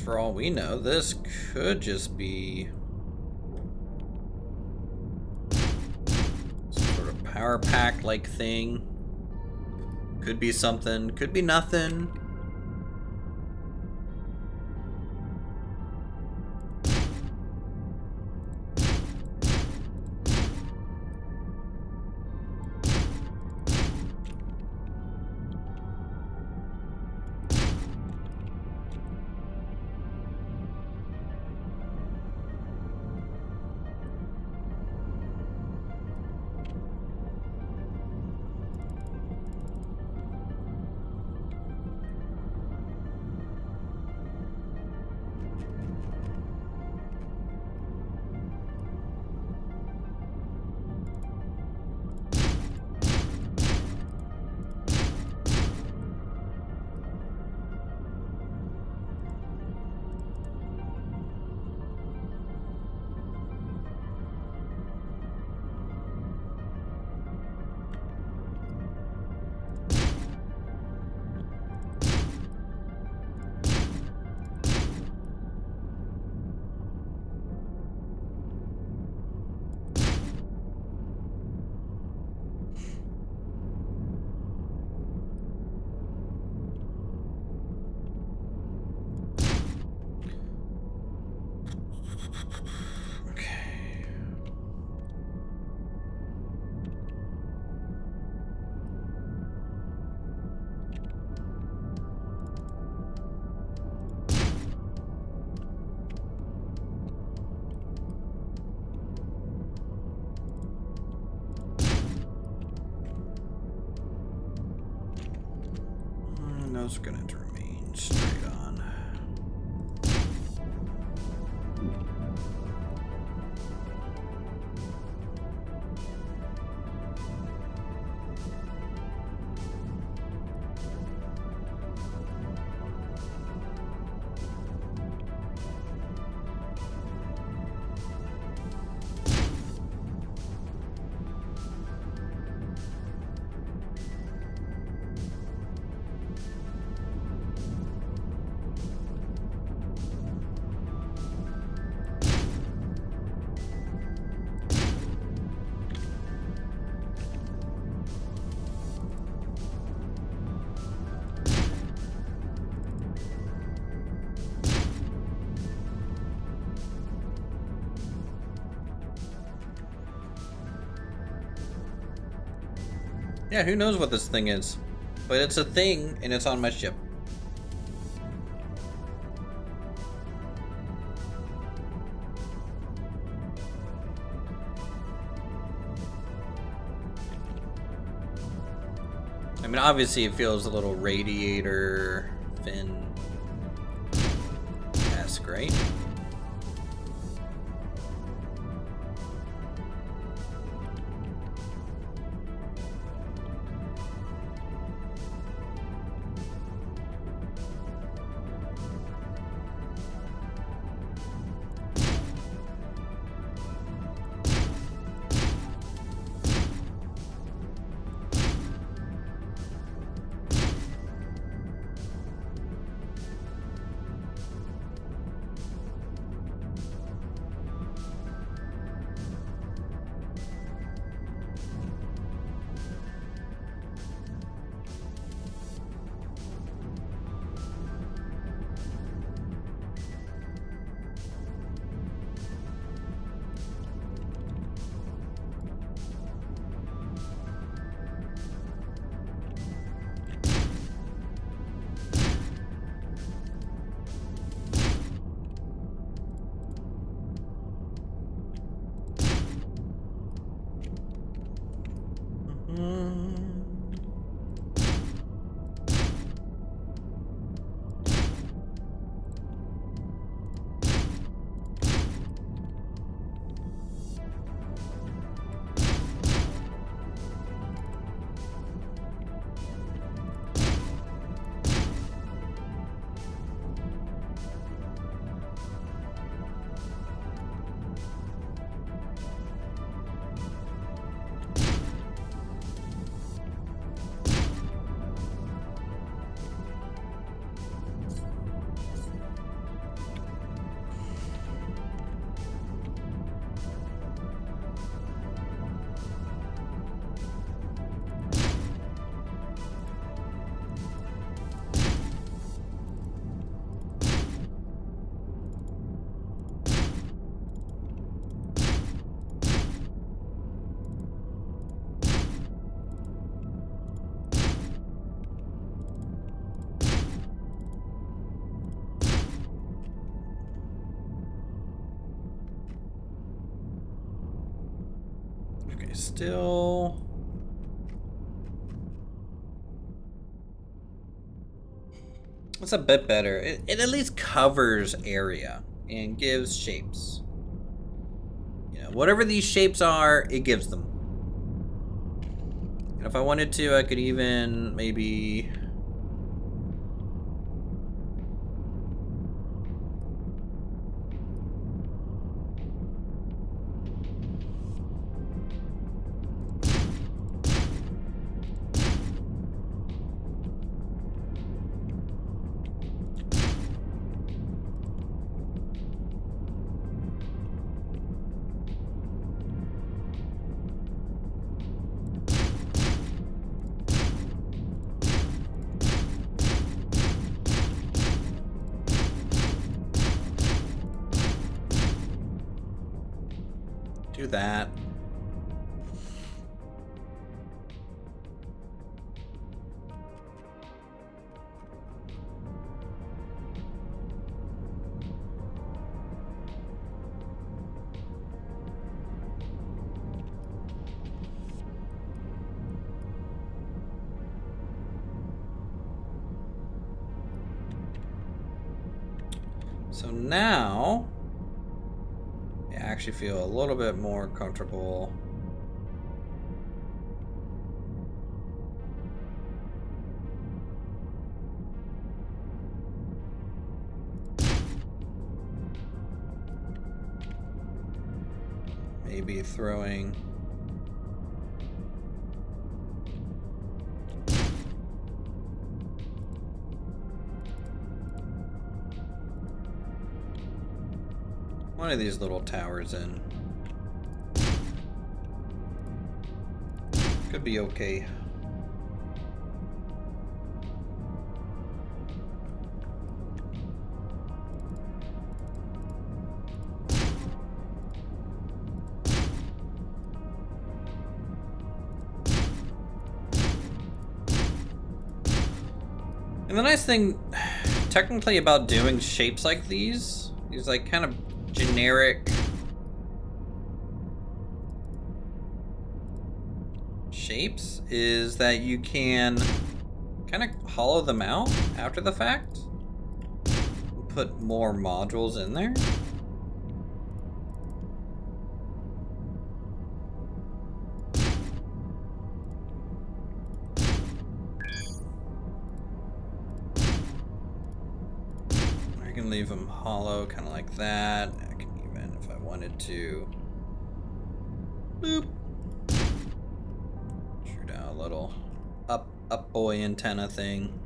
S1: For all we know, this could just be some sort of power pack like thing. Could be something, could be nothing. Those are going to remain straight on. Yeah, who knows what this thing is? But it's a thing, and it's on my ship. I mean, obviously it feels a little radiator fin-esque, right? still... It's a bit better. It at least covers area and gives shapes. You know, whatever these shapes are, it gives them. And if I wanted to, I could even maybe... do that. So now I actually feel a little bit more comfortable. Maybe throwing one of these little towers in. Could be okay. And the nice thing, technically, about doing shapes like these like kind of generic shapes is that you can kind of hollow them out after the fact, put more modules in there. I can leave them hollow, kind of like that. I can even, if I wanted to, boop, shoot out a little up boy antenna thing.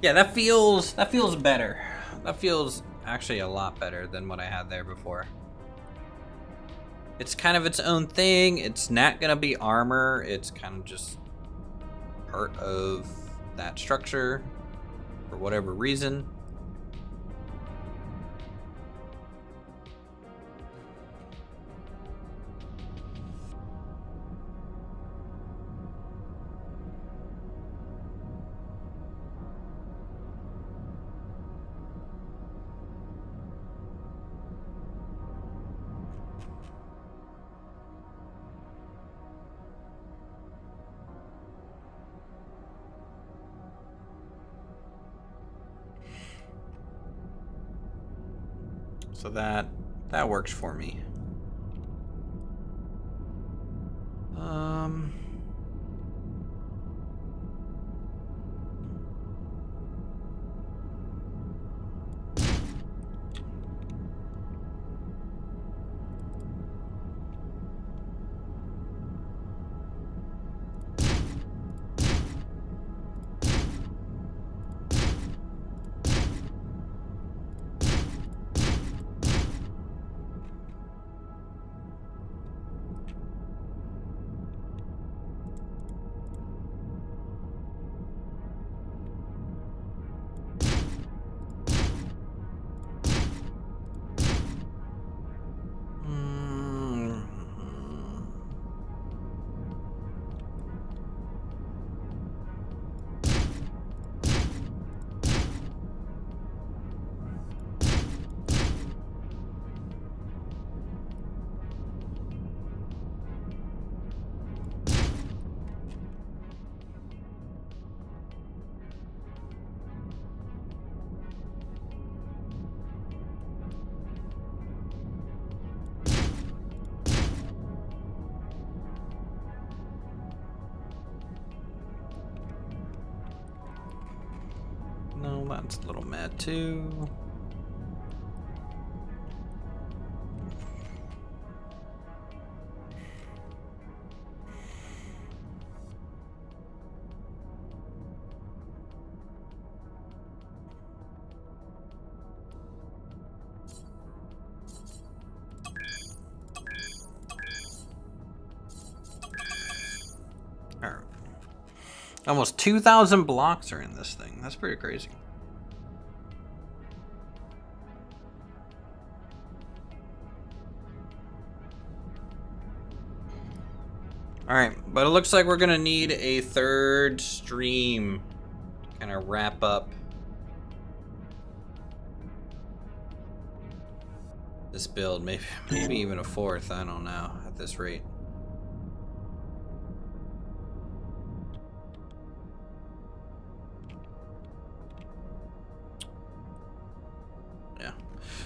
S1: Yeah, that feels better. That feels actually a lot better than what I had there before. It's kind of its own thing. It's not gonna be armor. It's kind of just part of that structure for whatever reason. So that works for me. go. That's a little mad too. Almost 2,000 blocks are in this thing. That's pretty crazy. Alright, but it looks like we're going to need a third stream to kind of wrap up this build. Maybe even a fourth. I don't know at this rate.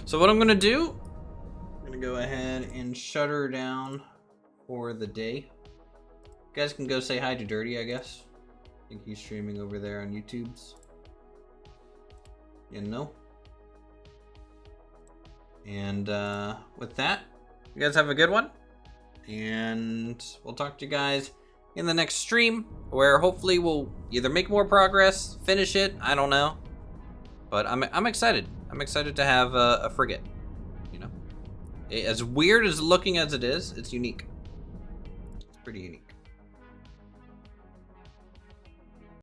S1: So what I'm going to do, I'm going to go ahead and shut her down for the day. You guys can go say hi to Dirty, I guess. I think he's streaming over there on YouTube's. You know. And with that, you guys have a good one. And we'll talk to you guys in the next stream, where hopefully we'll either make more progress, finish it, I don't know. But I'm excited. I'm excited to have a frigate, you know. As weird as looking as it is, it's unique. It's pretty unique.